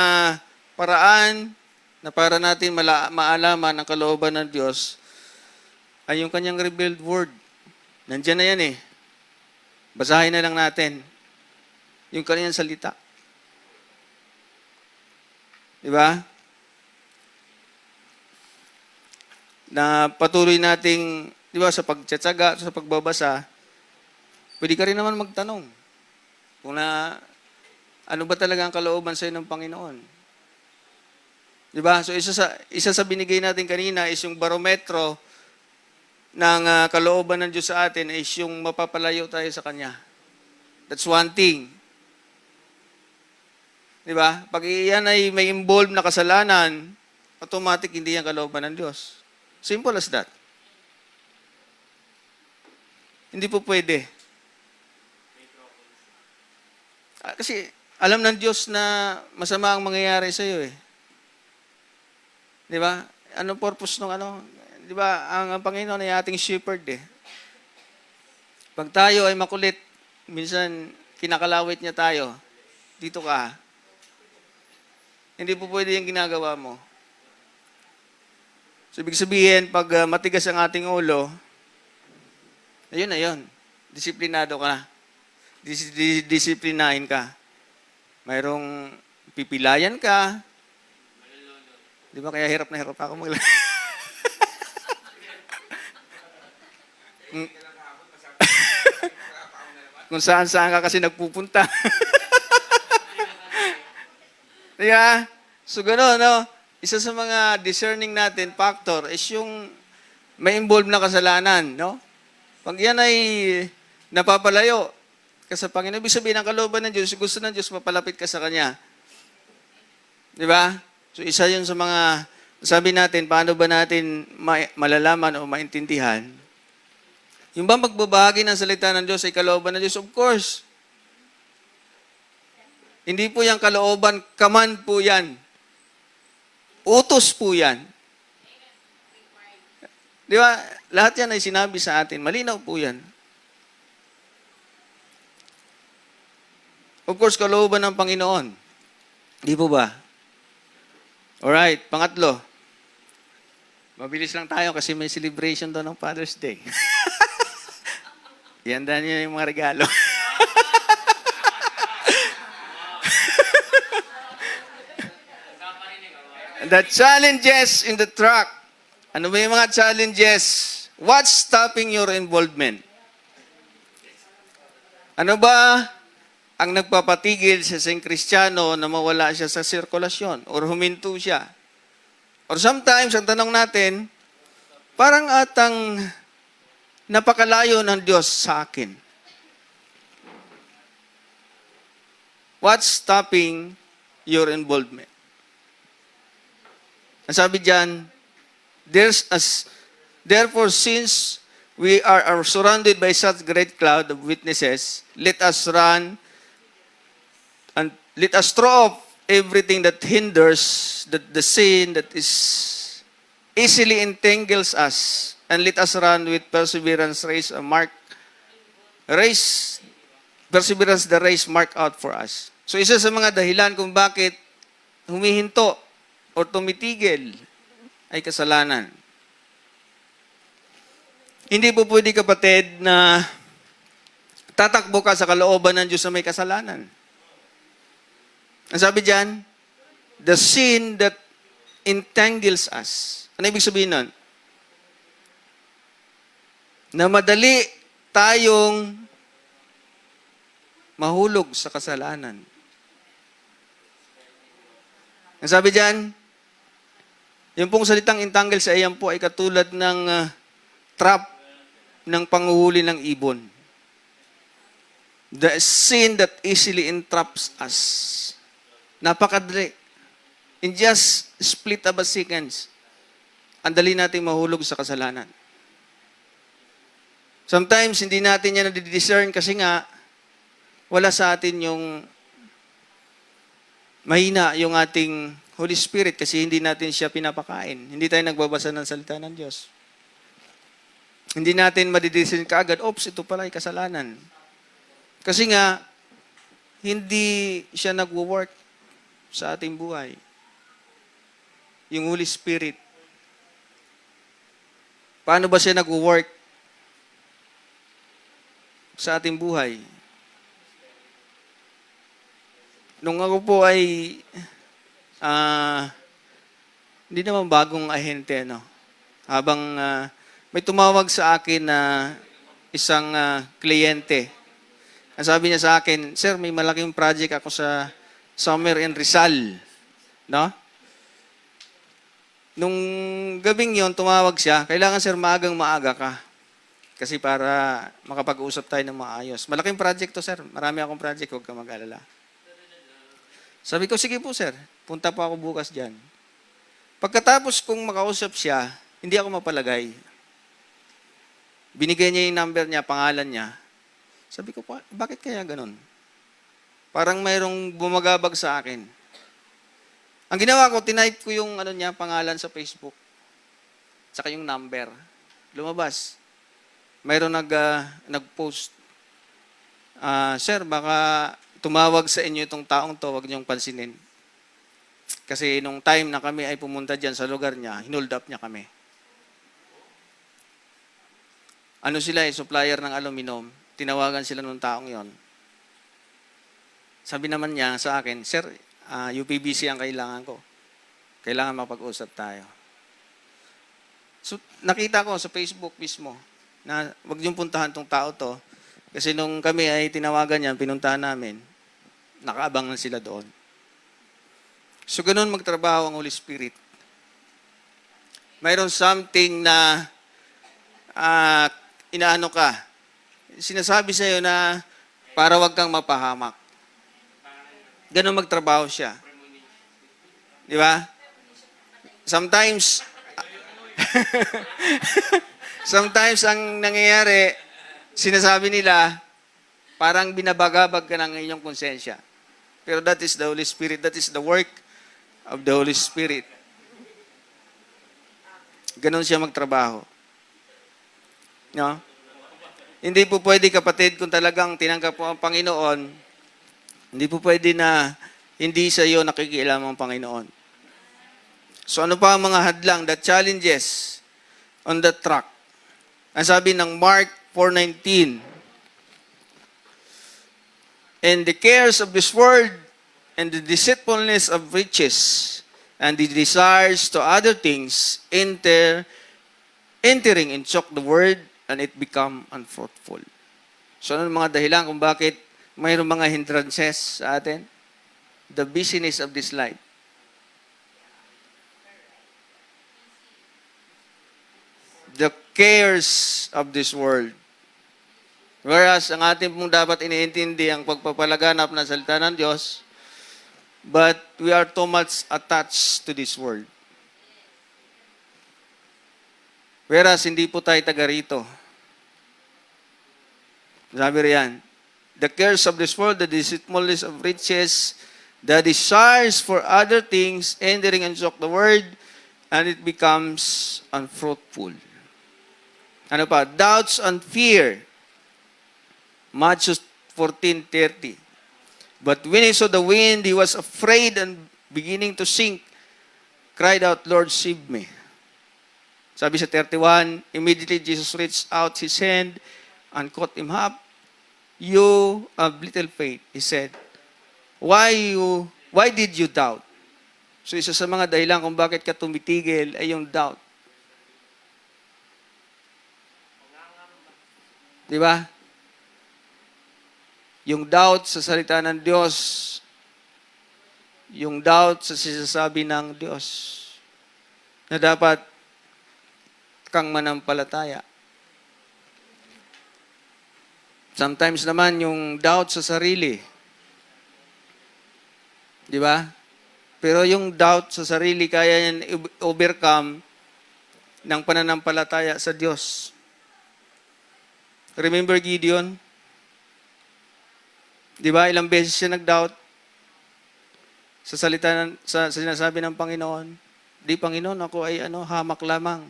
paraan na para natin maalaman ang kalooban ng Diyos ay yung kanyang revealed word. Nandiyan na yan eh. Basahin na lang natin yung kanyang salita. Di ba? Na patuloy nating, di ba, sa pagtsatsaga, sa pagbabasa, pwede ka rin naman magtanong kung ano ba talaga ang kalooban sa'yo ng Panginoon. Di ba? So isa sa binigay natin kanina is yung barometro ng kalooban ng Diyos sa atin is yung mapapalayo tayo sa Kanya. That's one thing. Di ba? Pag iyan ay may involved na kasalanan, automatic hindi yan kalooban ng Diyos. Simple as that. Hindi po pwede. Kasi alam ng Diyos na masama ang mangyayari sa iyo eh. Di ba? Anong purpose ng Di ba? Ang Panginoon ay ating shepherd eh. Pag tayo ay makulit, minsan kinakalawit niya tayo. Dito ka. Hindi po pwede yung ginagawa mo. So, ibig sabihin, pag matigas ang ating ulo, ayun na yun. Disiplinado ka. Disiplinahin ka. Mayroong pipilayan ka. Di ba kaya hirap na hirap ako Kung saan-saan ka kasi nagpupunta. Di ba? So, gano'n, no? Isa sa mga discerning natin factor is yung may involved na kasalanan, no? Pag yan ay napapalayo ka sa Panginoon, ibig sabihin ang kalooban ng Diyos, gusto ng Diyos mapalapit ka sa Kanya. Di ba? So isa yun sa mga, sabi natin, paano ba natin malalaman o maintindihan? Yung ba magbabahagi ng salita ng Diyos ay kalooban ng Diyos? Of course. Hindi po yung kalooban, command po yan. Utos po yan. Di ba? Lahat yan ay sinabi sa atin. Malinaw po yan. Of course, kalooban ng Panginoon. Di po ba? Alright, pangatlo. Mabilis lang tayo kasi may celebration doon ng Father's Day. Ihanda niyo yung mga regalo. The challenges in the track Ano ba yung mga challenges? What's stopping your involvement? Ano ba ang nagpapatigil sa isang Kristiyano na mawala siya sa sirkulasyon or huminto siya? Or sometimes, ang tanong natin, parang atang napakalayo ng Diyos sa akin. What's stopping your involvement? Ang sabi diyan, therefore, since we are surrounded by such great cloud of witnesses, let us run and let us throw off everything that hinders, the sin that is easily entangles us, and let us run with perseverance perseverance the race marked out for us. So isa sa mga dahilan kung bakit humihinto o tumitigil ay kasalanan. Hindi po pwede, kapatid, na tatakbo ka sa kalooban ng Diyos na may kasalanan. Ang sabi diyan, the sin that entangles us. Ano ibig sabihin nun? Na madali tayong mahulog sa kasalanan. Ang sabi diyan, yung pong salitang entangle sa iyan po ay katulad ng trap ng panghuhuli ng ibon. The sin that easily entraps us. Napakadali. In just split of a seconds, ang dali natin mahulog sa kasalanan. Sometimes, hindi natin yan na-discern kasi nga, wala sa atin yung mahina yung ating Holy Spirit kasi hindi natin siya pinapakain. Hindi tayo nagbabasa ng salita ng Diyos. Hindi natin madidiscern kaagad, oops, ito pala ay kasalanan. Kasi nga, hindi siya nagwo-work sa ating buhay. Yung Holy Spirit. Paano ba siya nagwo-work sa ating buhay? Nung ako po ay hindi naman bagong ahente, no? Habang may tumawag sa akin na isang kliyente. Ang sabi niya sa akin, "Sir, may malaking project ako sa somewhere in Rizal." No? Nung gabing yon tumawag siya, "Kailangan, sir, maaga ka. Kasi para makapag-usap tayo ng maayos. Malaking project to, sir. Marami akong project, huwag ka mag-alala." Sabi ko, "Sige po, sir. Punta po ako bukas dyan." Pagkatapos kong makausap siya, hindi ako mapalagay. Binigay niya yung number niya, pangalan niya. Sabi ko, bakit kaya ganun? Parang mayroong bumagabag sa akin. Ang ginawa ko, tinype ko yung pangalan sa Facebook. Tsaka yung number. Lumabas. Mayroong nag-post. "Sir, baka tumawag sa inyo itong taong to, huwag niyong pansinin. Kasi nung time na kami ay pumunta dyan sa lugar niya, hinold up niya kami." Sila supplier ng aluminum. Tinawagan sila nung taong yon. Sabi naman niya sa akin, "Sir, UPBC ang kailangan ko. Kailangan mapag-usap tayo." So, nakita ko sa Facebook mismo na wag niyong puntahan tong tao to. Kasi nung kami ay tinawagan niya, pinuntahan namin, nakaabang na sila doon. So, ganun magtrabaho ang Holy Spirit. Mayroon something na inaano ka. Sinasabi sa'yo na para wag kang mapahamak. Ganun magtrabaho siya. Di ba? Sometimes ang nangyayari, sinasabi nila, parang binabagabag ka ng inyong konsensya. Pero that is the Holy Spirit. That is the work of the Holy Spirit. Ganon siya magtrabaho. No? Hindi po pwede, kapatid, kung talagang tinanggap mo ang Panginoon, hindi po pwede na hindi sa iyo nakikialam ang Panginoon. So ano pa ang mga hadlang, the challenges on the track? Ang sabi ng Mark 4:19, "And the cares of this world and the deceitfulness of riches and the desires to other things enter entering and choke the word and it become unfruitful. So, ano ang mga dahilan kung bakit mayroong mga hindrances sa atin? The busyness of this life. The cares of this world. Whereas, ang ating pong dapat iniintindi ang pagpapalaganap ng salita ng Diyos, but we are too much attached to this world. Whereas, hindi po tayo taga rito. Sabi riyan, the cares of this world, the deceitfulness of riches, the desires for other things, entering and choke the word, and it becomes unfruitful. Ano pa? Doubts and fear. Matthew 14:30. But when he saw the wind, he was afraid and beginning to sink, cried out, Lord, save me. Sabi sa 31, immediately Jesus reached out his hand and caught him up. You have little faith, he said. Why did you doubt? So isa sa mga dahilan kung bakit ka tumitigil ay yung doubt. Di ba? Yung doubt sa salita ng Diyos, yung doubt sa sinasabi ng Diyos, na dapat kang manampalataya. Sometimes naman yung doubt sa sarili. Di ba? Pero yung doubt sa sarili, kaya yan overcome ng pananampalataya sa Diyos. Remember Gideon? Di ba? Ilang beses siya nag-doubt sa salita sa sinasabi ng Panginoon. Di, Panginoon, ako ay hamak lamang.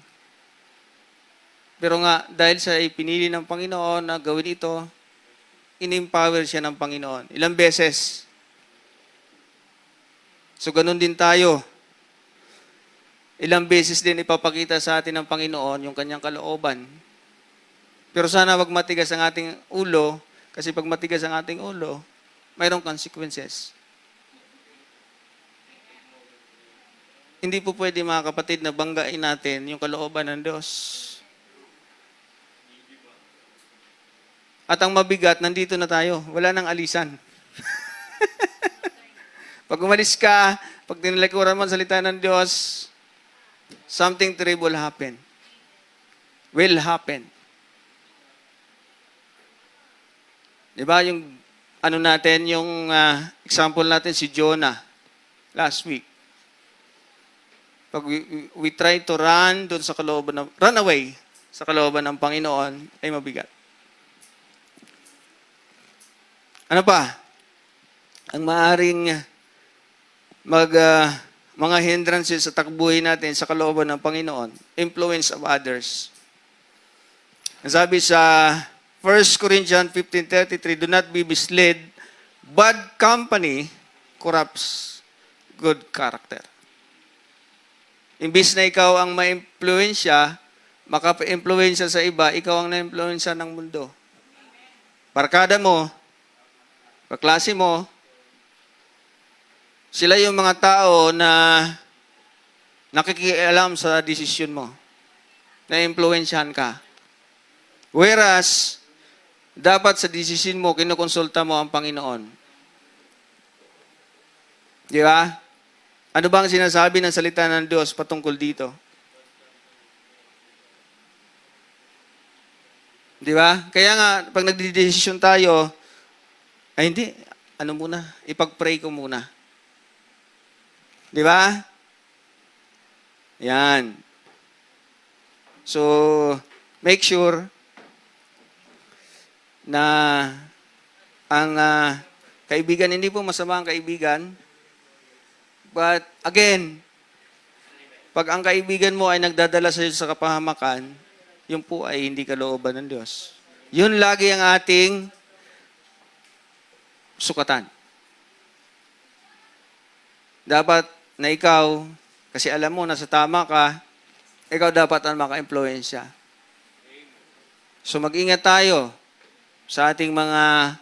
Pero nga, dahil sa pinili ng Panginoon na gawin ito, in-empower siya ng Panginoon. Ilang beses. So, ganun din tayo. Ilang beses din ipapakita sa atin ng Panginoon yung kanyang kalooban. Pero sana wag matigas ang ating ulo, kasi pag matigas ang ating ulo, mayroong consequences. Hindi po pwede, mga kapatid, na banggain natin yung kalooban ng Diyos. At ang mabigat, nandito na tayo. Wala nang alisan. Pag umalis ka, pag tinalikuran mo ang salita ng Diyos, something terrible happen. Will happen. Diba yung natin, yung example natin si Jonah last week. Pag we try to run doon sa kalooban run away sa kalooban ng Panginoon, ay mabigat. Ano pa? Ang maaring mga hindrances sa takbuhin natin sa kalooban ng Panginoon, influence of others. Sabi sa 1 Corinthians 15:33, do not be misled. Bad company corrupts good character. Imbis na ikaw ang ma-impluensya, maka-impluensya sa iba, ikaw ang na-impluensya ng mundo. Barkada mo, kaklase mo, sila yung mga tao na nakikialam sa desisyon mo. Na-impluensyahan ka. Whereas, dapat sa desisyon mo, kinukonsulta mo ang Panginoon. Di ba? Ano ba ang sinasabi ng salita ng Diyos patungkol dito? Di ba? Kaya nga, pag nagdidesisyon tayo, ay hindi, ipag-pray ko muna. Di ba? Yan. So, make sure na ang kaibigan, hindi po masama ang kaibigan. But again, pag ang kaibigan mo ay nagdadala sa iyo sa kapahamakan, yun po ay hindi kalooban ng Diyos. Yun lagi ang ating sukatan. Dapat na ikaw, kasi alam mo, nasa tama ka, ikaw dapat ang maka-impluensya. So mag-ingat tayo sa ating mga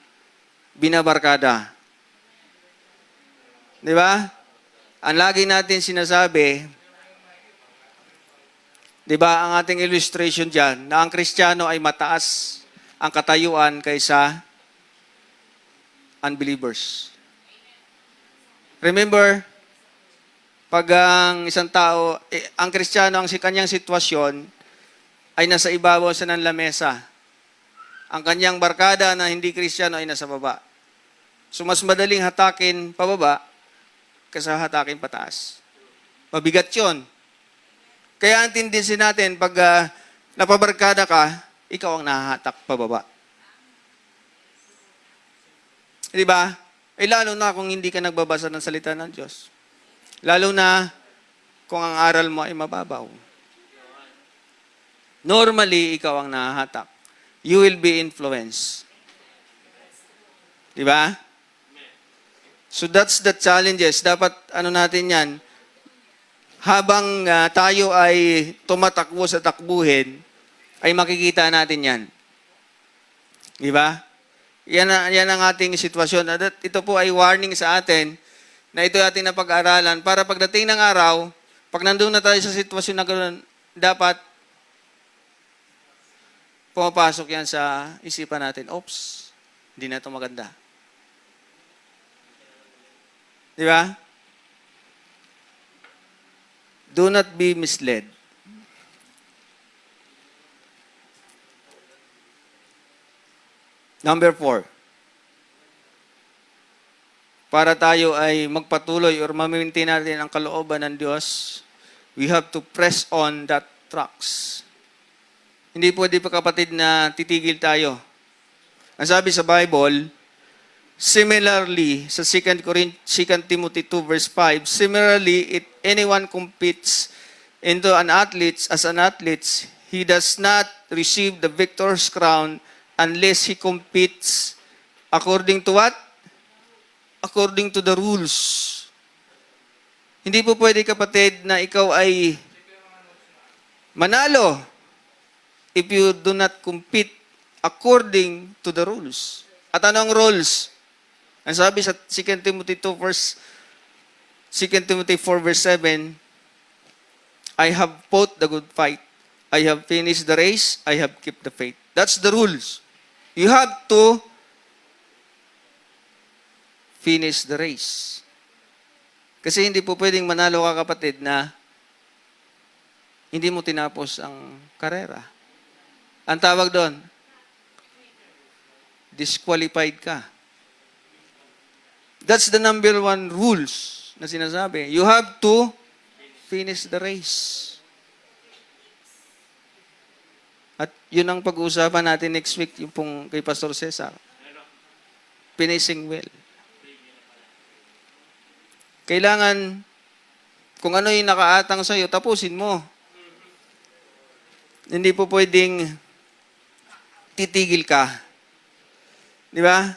binabarkada. Di ba? Ang lagi natin sinasabi Di ba ang ating illustration dyan, na ang Kristiyano ay mataas ang katayuan kaysa unbelievers. Remember, pag ang isang tao, ang Kristiyano, ang kanyang sitwasyon ay nasa ibabaw sa ng lamesa. Ang kanyang barkada na hindi Kristiyano ay nasa baba. So mas madaling hatakin pababa kaysa hatakin pataas. Mabigat yun. Kaya intindihin natin, pag napabarkada ka, ikaw ang nahahatak pababa. Di ba? Lalo na kung hindi ka nagbabasa ng salita ng Diyos. Lalo na kung ang aral mo ay mababaw. Normally, ikaw ang nahahatak. You will be influenced. Di ba? So that's the challenges. Dapat, natin yan, habang tayo ay tumatakbo sa takbuhin, ay makikita natin yan. Di ba? Yan ang ating sitwasyon. Ito po ay warning sa atin na ito ating napag-aralan para pagdating ng araw, pag nandun na tayo sa sitwasyon na ganoon, dapat pumapasok yan sa isipan natin. Oops, hindi na ito maganda. Di ba? Do not be misled. Number 4. Para tayo ay magpatuloy or ma-maintain natin ang kalooban ng Diyos, we have to press on that tracks. Hindi pwede pa kapatid na titigil tayo. Ang sabi sa Bible, similarly, sa 2 Timothy 2 verse 5, similarly, if anyone competes into an athlete as an athlete, he does not receive the victor's crown unless he competes according to what? According to the rules. Hindi po pwede kapatid na ikaw ay manalo if you do not compete according to the rules. At anong rules? Ang sabi sa 2 Timothy 4 verse 7, I have fought the good fight. I have finished the race. I have kept the faith. That's the rules. You have to finish the race. Kasi hindi po pwedeng manalo ka kapatid na hindi mo tinapos ang karera. Ang tawag doon, disqualified ka. That's the number 1 rules na sinasabi. You have to finish the race. At yun ang pag-uusapan natin next week, yung pong kay Pastor Cesar. Finishing well. Kailangan, kung ano yung nakaatang sa'yo, tapusin mo. Hindi po pwedeng titigil ka. Di ba?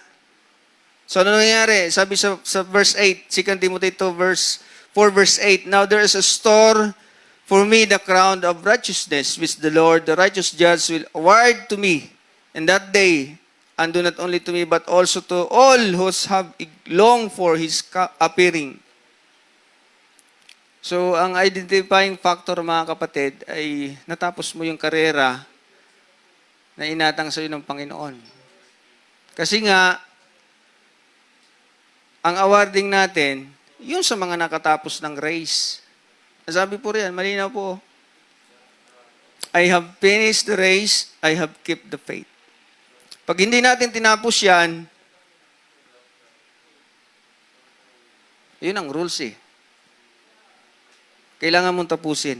So, ano nangyari? Sabi sa verse 8, 2 Timothy 2 verse 4 verse 8, now there is a store for me the crown of righteousness, which the Lord, the righteous judge, will award to me in that day, and do not only to me, but also to all who have longed for His appearing. So, ang identifying factor, mga kapatid, ay natapos mo yung karera na inatang sa iyo ng Panginoon. Kasi nga, ang awarding natin, yun sa mga nakatapos ng race. Sabi po riyan, malinaw po. I have finished the race, I have kept the faith. Pag hindi natin tinapos yan, yun ang rules eh. Kailangan mong tapusin.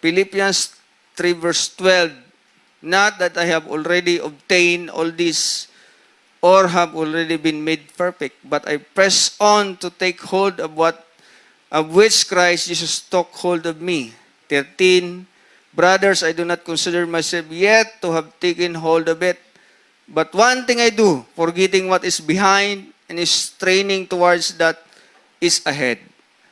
Philippians 3 verse 12, not that I have already obtained all this or have already been made perfect, but I press on to take hold of which Christ Jesus took hold of me. 13, brothers, I do not consider myself yet to have taken hold of it, but one thing I do, forgetting what is behind and is straining towards that is ahead.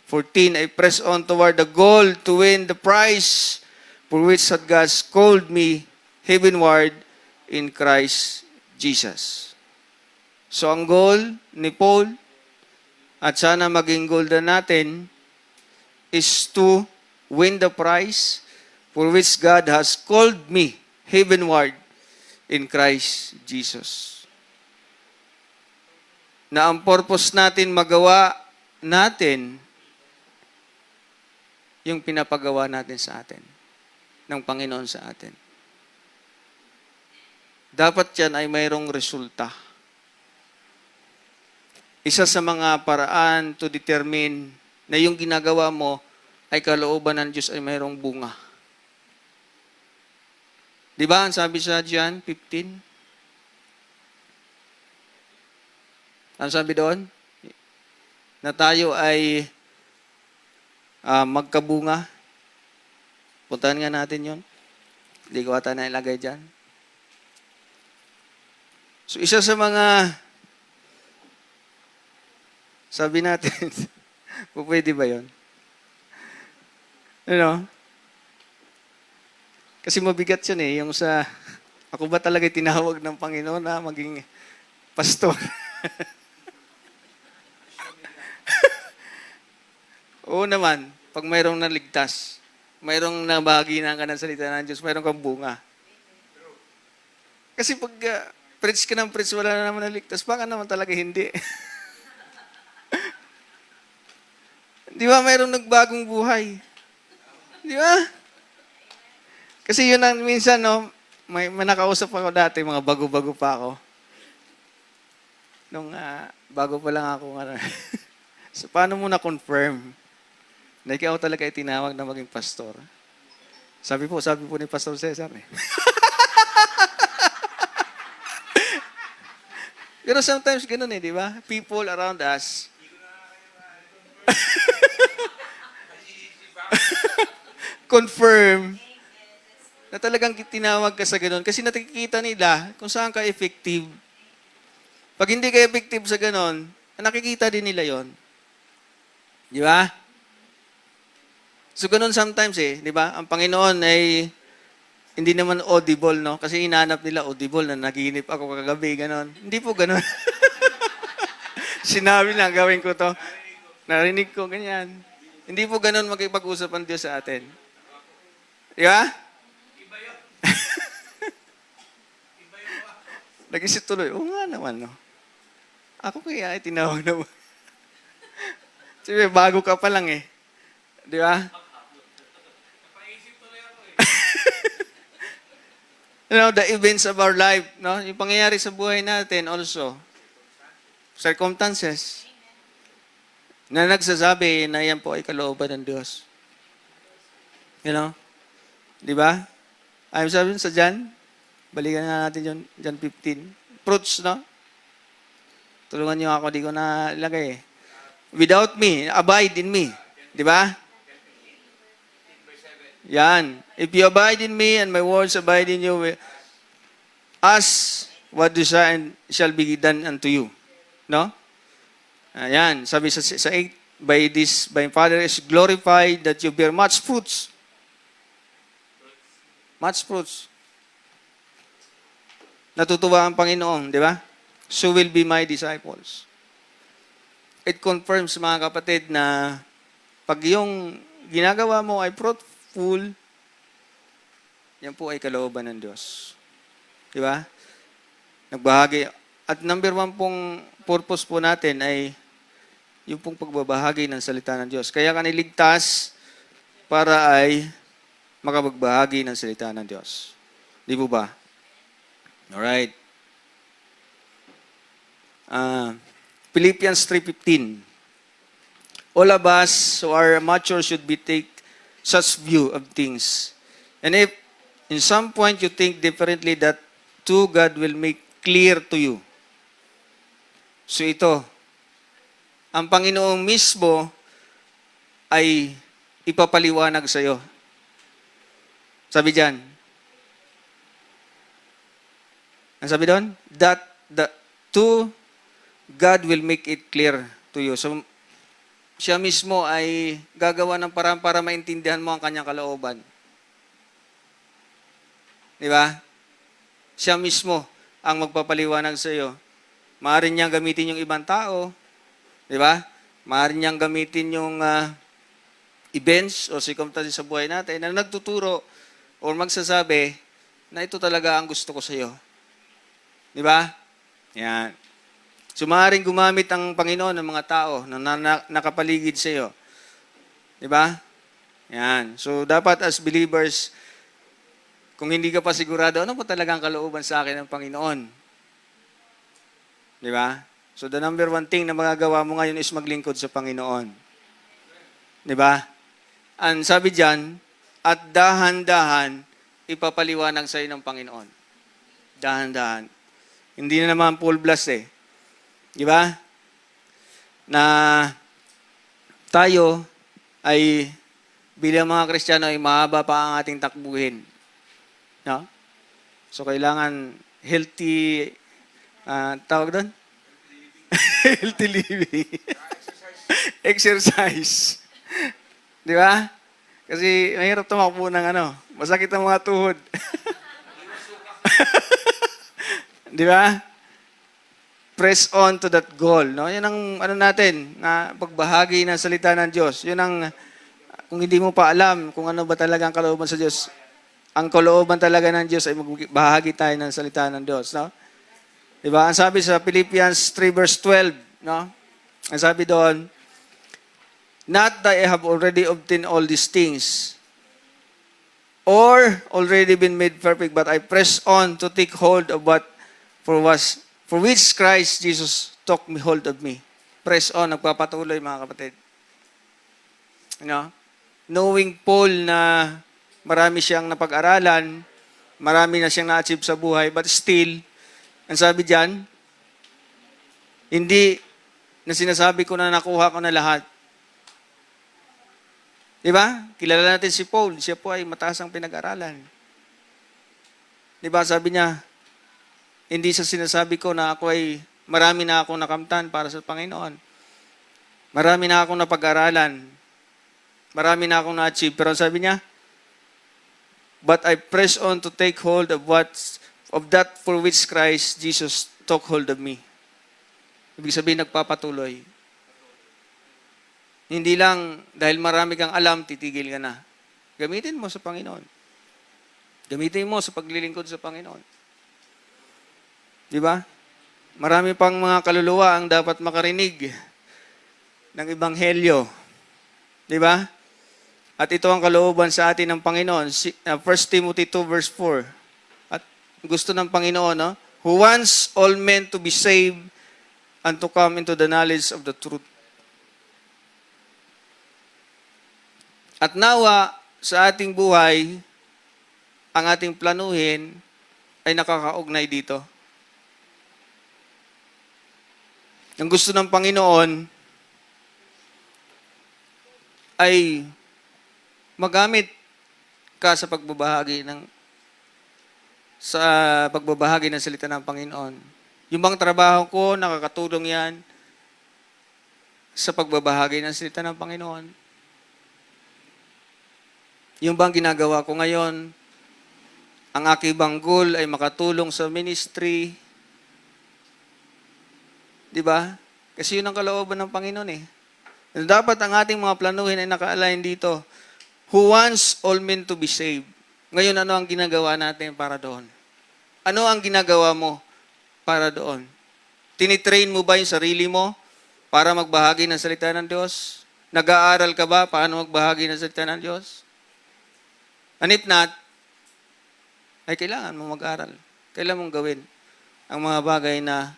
14, I press on toward the goal to win the prize for which God called me heavenward in Christ Jesus. So ang goal ni Paul, at sana maging goal na natin, is to win the prize for which God has called me heavenward in Christ Jesus. Na ang purpose natin magawa natin yung pinapagawa natin sa atin, ng Panginoon sa atin. Dapat yan ay mayroong resulta. Isa sa mga paraan to determine na yung ginagawa mo ay kalooban ng Diyos ay mayroong bunga. Di ba? Ang sabi sa John 15. Ang sabi doon? Na tayo ay magkabunga. Puntahan nga natin yon. Hindi ko ata na ilagay dyan. So, isa sa mga sabi natin, pwede ba yon? Ano? Kasi mabigat yun eh. Yung sa, ako ba talaga tinawag ng Panginoon na maging pastor? Oo naman, pag mayroong naligtas, mayroong nabahagi na ka ng salita ng Diyos, mayroong kang bunga. Kasi pag preach ka ng preach, wala na naman naligtas, baka naman talaga hindi. Di ba, mayroong nagbagong buhay? Di ba? Kasi yun ang minsan, no, may nakausap ako dati, mga bago-bago pa ako. Nung bago pa lang ako, so, paano mo na-confirm na ikaw talaga ay tinawag na maging pastor? Sabi po ni Pastor Cesar eh. Pero sometimes ganun eh, di ba? People around us, confirm na talagang tinawag ka sa ganun kasi nakikita nila kung saan ka effective. Pag hindi ka effective sa ganun, nakikita din nila yon. Di ba? So ganun sometimes eh, di ba? Ang Panginoon ay hindi naman audible, no? Kasi hinahanap nila audible na naginip ako kagabi, ganun. Hindi po ganun. Sinabi lang, gawin ko to. Narinig ko, ganyan. Hindi po ganun makipag-usap ang Diyos sa atin. Di ba? Nag-isip tuloy, oo nga naman, no? Ako kaya ay tinawag na Sige, bago ka pa lang eh. Di ba? Napaisip tuloy ako eh. You know, the events of our life, no? Yung pangyayari sa buhay natin also. Circumstances. Na nagsasabi na yan po ay kalooban ng Diyos. You know? Di ba? Ay, sabi sa John, balikan na natin yun, John 15. Fruits, no? Tulungan niyo ako, di ko na ilagay eh. Without me, abide in me. Di ba? Yan. If you abide in me and my words abide in you, ask what desire and shall be done unto you. No? Ayan. Sabi sa 8, by Father is glorified that you bear much fruits. Much fruits. Natutuwa ang Panginoon, di ba? So will be my disciples. It confirms, mga kapatid, na pag yung ginagawa mo ay fruitful, yan po ay kalooban ng Diyos. Di ba? Nagbahagi. At number 1 pong purpose po natin ay yung pong pagbabahagi ng salita ng Diyos. Kaya ka niligtas para ay makapagbahagi ng salita ng Diyos. Di po ba? Alright. Philippians 3:15. All of us who are mature should be take such view of things. And if in some point you think differently, that too God will make clear to you. So ito, ang Panginoong mismo ay ipapaliwanag sa iyo. Sabi diyan. Ang sabi doon? That too God will make it clear to you. So, siya mismo ay gagawa ng paraan para maintindihan mo ang kanyang kalooban. Di ba? Siya mismo ang magpapaliwanag sa iyo. Maaari niyang gamitin yung ibang tao. Di ba? Maaari niyang gamitin yung events o circumstances sa buhay natin na nagtuturo o magsasabi na ito talaga ang gusto ko sa iyo. Di ba? Yan. So, maaaring gumamit ang Panginoon ng mga tao na nakapaligid sa iyo. Di ba? Yan. So, dapat as believers, kung hindi ka pa sigurado, ano po talaga ang kalooban sa akin ng Panginoon? Di ba? So, the number one thing na magagawa mo ngayon is maglingkod sa Panginoon. Di ba? Ang sabi diyan, at dahan-dahan, ipapaliwanag sa iyo ng Panginoon. Dahan-dahan. Hindi na naman full blast eh. Di ba? Na tayo ay bilang mga Kristiyano ay mahaba pa ang ating takbuhin. No? So, kailangan healthy, tawag doon? Healthy living. Exercise. Di ba? Kasi mahirap tumakbo ng masakit ang mga tuhod. Di ba? Press on to that goal. No? Yan ang natin, na pagbahagi ng salita ng Diyos. Yun ang, kung hindi mo pa alam kung ano ba talaga ang kalooban sa Diyos, ang kalooban talaga ng Diyos ay magbahagi tayo ng salita ng Diyos. No? Di ba? Ang sabi sa Philippians 3 verse 12, no? Ang sabi doon, not that I have already obtained all these things, or already been made perfect, but I press on to take hold of what for which Christ Jesus took me hold of me. Press on, nagpapatuloy mga kapatid. Knowing Paul na marami siyang napag-aralan, marami na siyang na-achieve sa buhay, but still, ang sabi diyan, hindi na sinasabi ko na nakuha ko na lahat. Di ba? Kilala natin si Paul. Siya po ay mataas ang pinag-aralan. Di ba? Sabi niya, hindi sa sinasabi ko na ako ay marami na akong nakamtan para sa Panginoon. Marami na akong napag-aralan. Marami na akong na-achieve. Pero sabi niya, but I press on to take hold of that for which Christ Jesus took hold of me. Ibig sabihin, nagpapatuloy. Hindi lang dahil marami kang alam, titigil ka na. Gamitin mo sa Panginoon. Gamitin mo sa paglilingkod sa Panginoon. Di ba? Marami pang mga kaluluwa ang dapat makarinig ng Ebanghelyo. Di ba? At ito ang kalooban sa atin ng Panginoon. 1 Timothy 2 verse 4. At gusto ng Panginoon, no? Who wants all men to be saved and to come into the knowledge of the truth. At nawa sa ating buhay, ang ating planuhin ay nakakaugnay dito. Ang gusto ng Panginoon ay magamit ka sa pagbabahagi ng salita ng Panginoon. Yung bang trabaho ko, nakakatulong yan sa pagbabahagi ng salita ng Panginoon. Yung bang ginagawa ko ngayon, ang aking bang goal ay makatulong sa ministry. Di ba? Kasi yun ang kalooban ng Panginoon eh. Dapat ang ating mga planuhin ay naka-align dito. Who wants all men to be saved? Ngayon, ano ang ginagawa natin para doon? Ano ang ginagawa mo para doon? Tinitrain mo ba yung sarili mo para magbahagi ng salita ng Diyos? Nag-aaral ka ba paano magbahagi ng salita ng Diyos? And if not, ay kailangan mong mag-aral. Kailangan mong gawin ang mga bagay na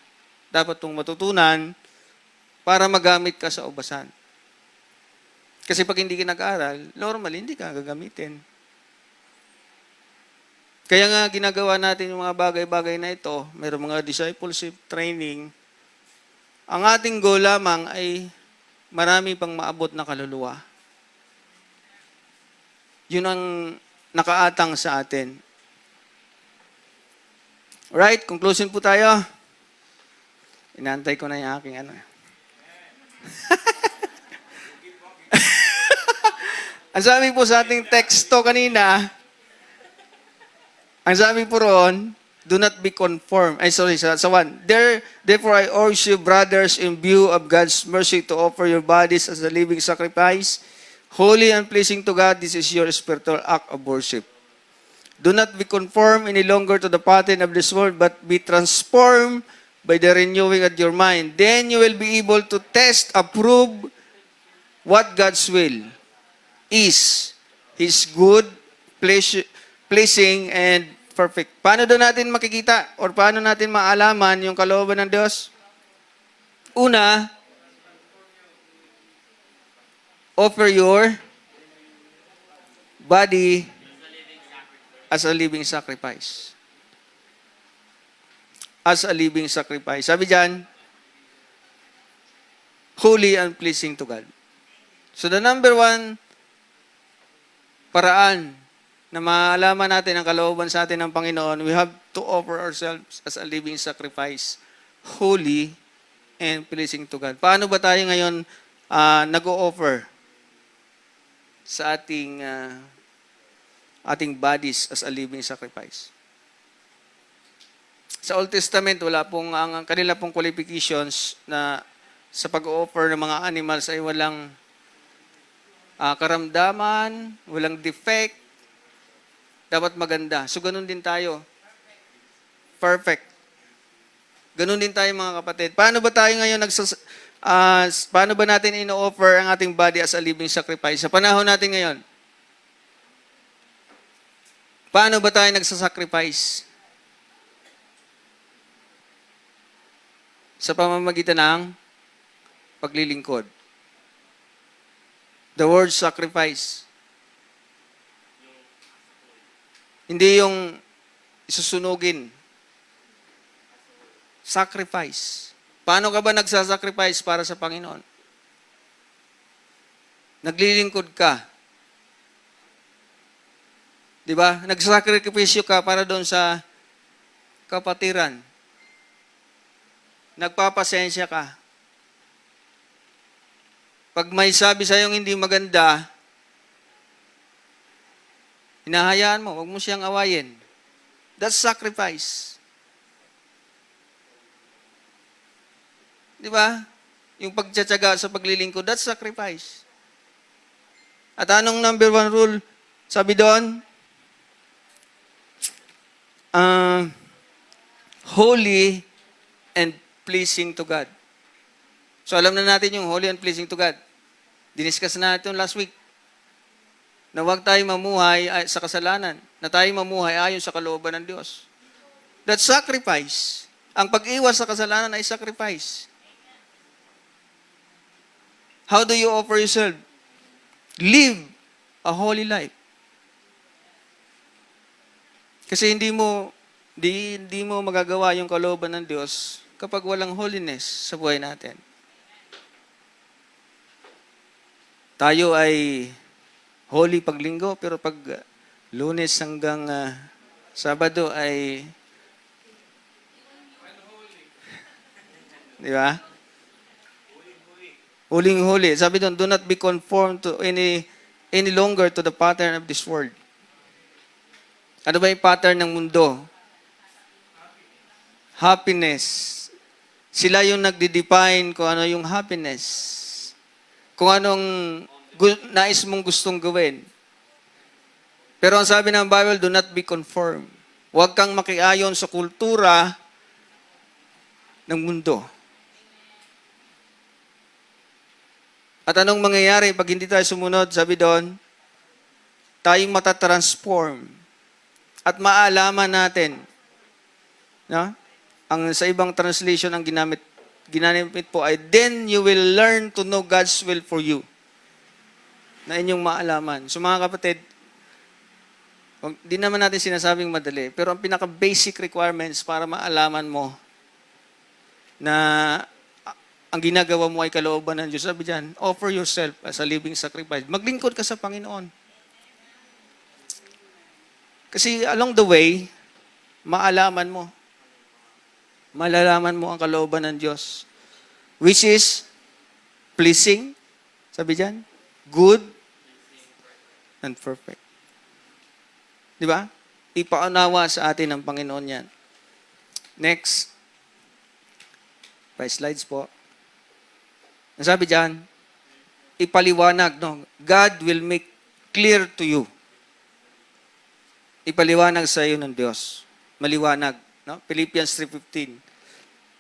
dapat mong matutunan para magamit ka sa ubasan. Kasi pag hindi ka nag-aral, normal, hindi ka gagamitin. Kaya nga ginagawa natin yung mga bagay-bagay na ito, mayroong mga discipleship training. Ang ating goal lamang ay marami pang maabot na kaluluwa. Yun ang nakaatang sa atin. Alright, conclusion po tayo. Inaantay ko na yung aking Ang sabi po sa ating teksto kanina, ang sabi po roon, do not be conformed. Sa one. Therefore, I urge you, brothers, in view of God's mercy, to offer your bodies as a living sacrifice, Holy and pleasing to God, this is your spiritual act of worship. Do not be conformed any longer to the pattern of this world, but be transformed by the renewing of your mind. Then you will be able to test, approve what God's will is. His good, pleasing, and perfect. Paano doon natin makikita or paano natin maalaman yung kalooban ng Diyos? Una, offer your body as a living sacrifice. As a living sacrifice. Sabi dyan, holy and pleasing to God. So the number one paraan na maalaman natin ang kalooban sa atin ng Panginoon, we have to offer ourselves as a living sacrifice, holy and pleasing to God. Paano ba tayo ngayon nag-o-offer sa ating bodies as a living sacrifice? Sa Old Testament, wala pong ang kanila pong qualifications na sa pag-o-offer ng mga animals ay walang karamdaman, walang defect, dapat maganda. So, ganun din tayo. Perfect. Ganun din tayo mga kapatid. Paano ba tayo ngayon paano ba natin ino-offer ang ating body as a living sacrifice? Sa panahon natin ngayon, paano ba tayo nagsasacrifice? Sa pamamagitan ng paglilingkod. The word sacrifice. Hindi yung isusunugin. Sacrifice. Paano ka ba nagsasacrifice para sa Panginoon? Naglilingkod ka. Di ba? Nagsasakripisyo ka para doon sa kapatiran. Nagpapasensya ka. Pag may sabi sa'yong hindi maganda, hinahayaan mo, huwag mo siyang awayin. That's sacrifice. Di ba? Yung pagtsatsaga sa paglilingkod, that's sacrifice. At anong number one rule? Sabi doon, holy and pleasing to God. So alam na natin yung holy and pleasing to God. Diniscuss na natin last week. Na huwag tayo mamuhay sa kasalanan. Na tayo mamuhay ayon sa kalooban ng Diyos. That's sacrifice. Ang pag-iwas sa kasalanan ay sacrifice. How do you offer yourself? Live a holy life. Kasi hindi mo magagawa yung kalooban ng Diyos kapag walang holiness sa buhay natin. Tayo ay holy pag linggo, pero pag Lunes hanggang Sabado ay di ba? Huling-huli. Sabi doon, do not be conformed to any longer to the pattern of this world. Ano ba yung pattern ng mundo? Happiness. Sila yung nagde-define kung ano yung happiness. Kung anong nais mong gustong gawin. Pero ang sabi ng Bible, do not be conformed. Huwag kang makiayon sa kultura ng mundo. At anong mangyayari pag hindi tayo sumunod? Sabi doon, tayong matatransform. At maalaman natin. No? Sa ibang translation ang ginamit po ay, then you will learn to know God's will for you. Na inyong maalaman. So mga kapatid, di naman natin sinasabing madali, pero ang pinaka-basic requirements para maalaman mo na ang ginagawa mo ay kalooban ng Diyos. Sabi dyan, offer yourself as a living sacrifice. Maglingkod ka sa Panginoon. Kasi along the way, malalaman mo ang kalooban ng Diyos. Which is pleasing, sabi dyan, good, and perfect. Di ba? Ipaunawa sa atin ng Panginoon yan. Next. 5 slides po. Ang sabi dyan, ipaliwanag, no? God will make clear to you. Ipaliwanag sa iyo ng Diyos. Maliwanag, no? Philippians 3:15.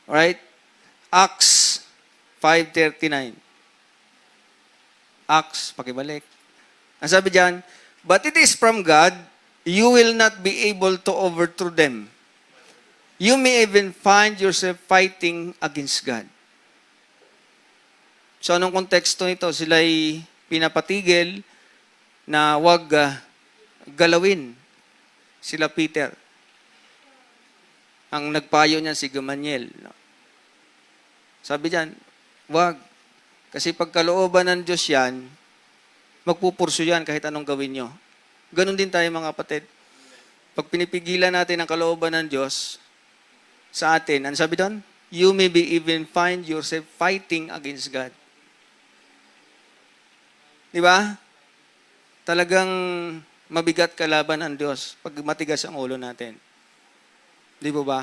Alright? Acts 5:39. Acts, pakibalik. Ang sabi diyan, but it is from God, you will not be able to overthrow them. You may even find yourself fighting against God. So anong konteksto nito? Sila'y pinapatigil na wag galawin sila Peter. Ang nagpayo niya si Gamaliel. Sabi diyan, wag. Kasi pagkalooban ng Diyos yan, magpupurso yan kahit anong gawin nyo. Ganon din tayo mga kapatid. Pag pinipigilan natin ang kalooban ng Diyos sa atin, ano sabi doon? You may be even find yourself fighting against God. Di ba? Talagang mabigat kalaban ang Diyos pag matigas ang ulo natin. Di ba ba?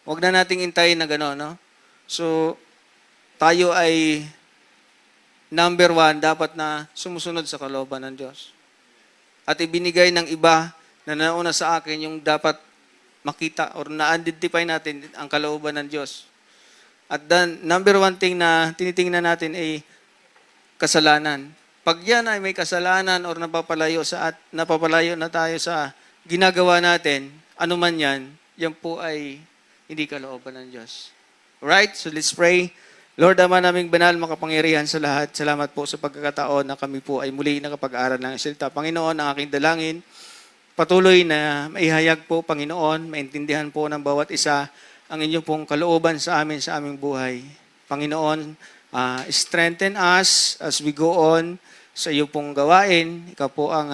Huwag na nating intayin na gano'n, no? So, tayo ay number 1, dapat na sumusunod sa kalooban ng Diyos. At ibinigay ng iba na nauna sa akin yung dapat makita or na-identify natin ang kalooban ng Diyos. At then, number 1 thing na tinitingnan natin ay kasalanan. Pag yan ay may kasalanan or napapalayo na tayo sa ginagawa natin, ano man yan, yan po ay hindi kalooban ng Diyos. Alright? So let's pray. Lord, Ama naming banal, makapangyarihan sa lahat, salamat po sa pagkakataon na kami po ay muli nakapag-aral ng salita. Panginoon, ang aking dalangin, patuloy na maihayag po, Panginoon, maintindihan po ng bawat isa ang inyong pong kalooban sa amin, sa aming buhay. Panginoon, strengthen us as we go on sa iyo pong gawain. Ikaw po ang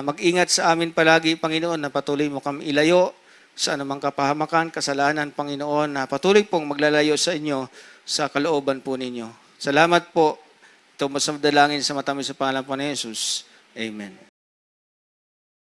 mag-ingat sa amin palagi, Panginoon, na patuloy mo kami ilayo sa anumang kapahamakan, kasalanan, Panginoon, na patuloy pong maglalayo sa inyo sa kalooban po ninyo. Salamat po. Ito mas dalangin sa matamis sa pangalan po ni Jesus. Amen.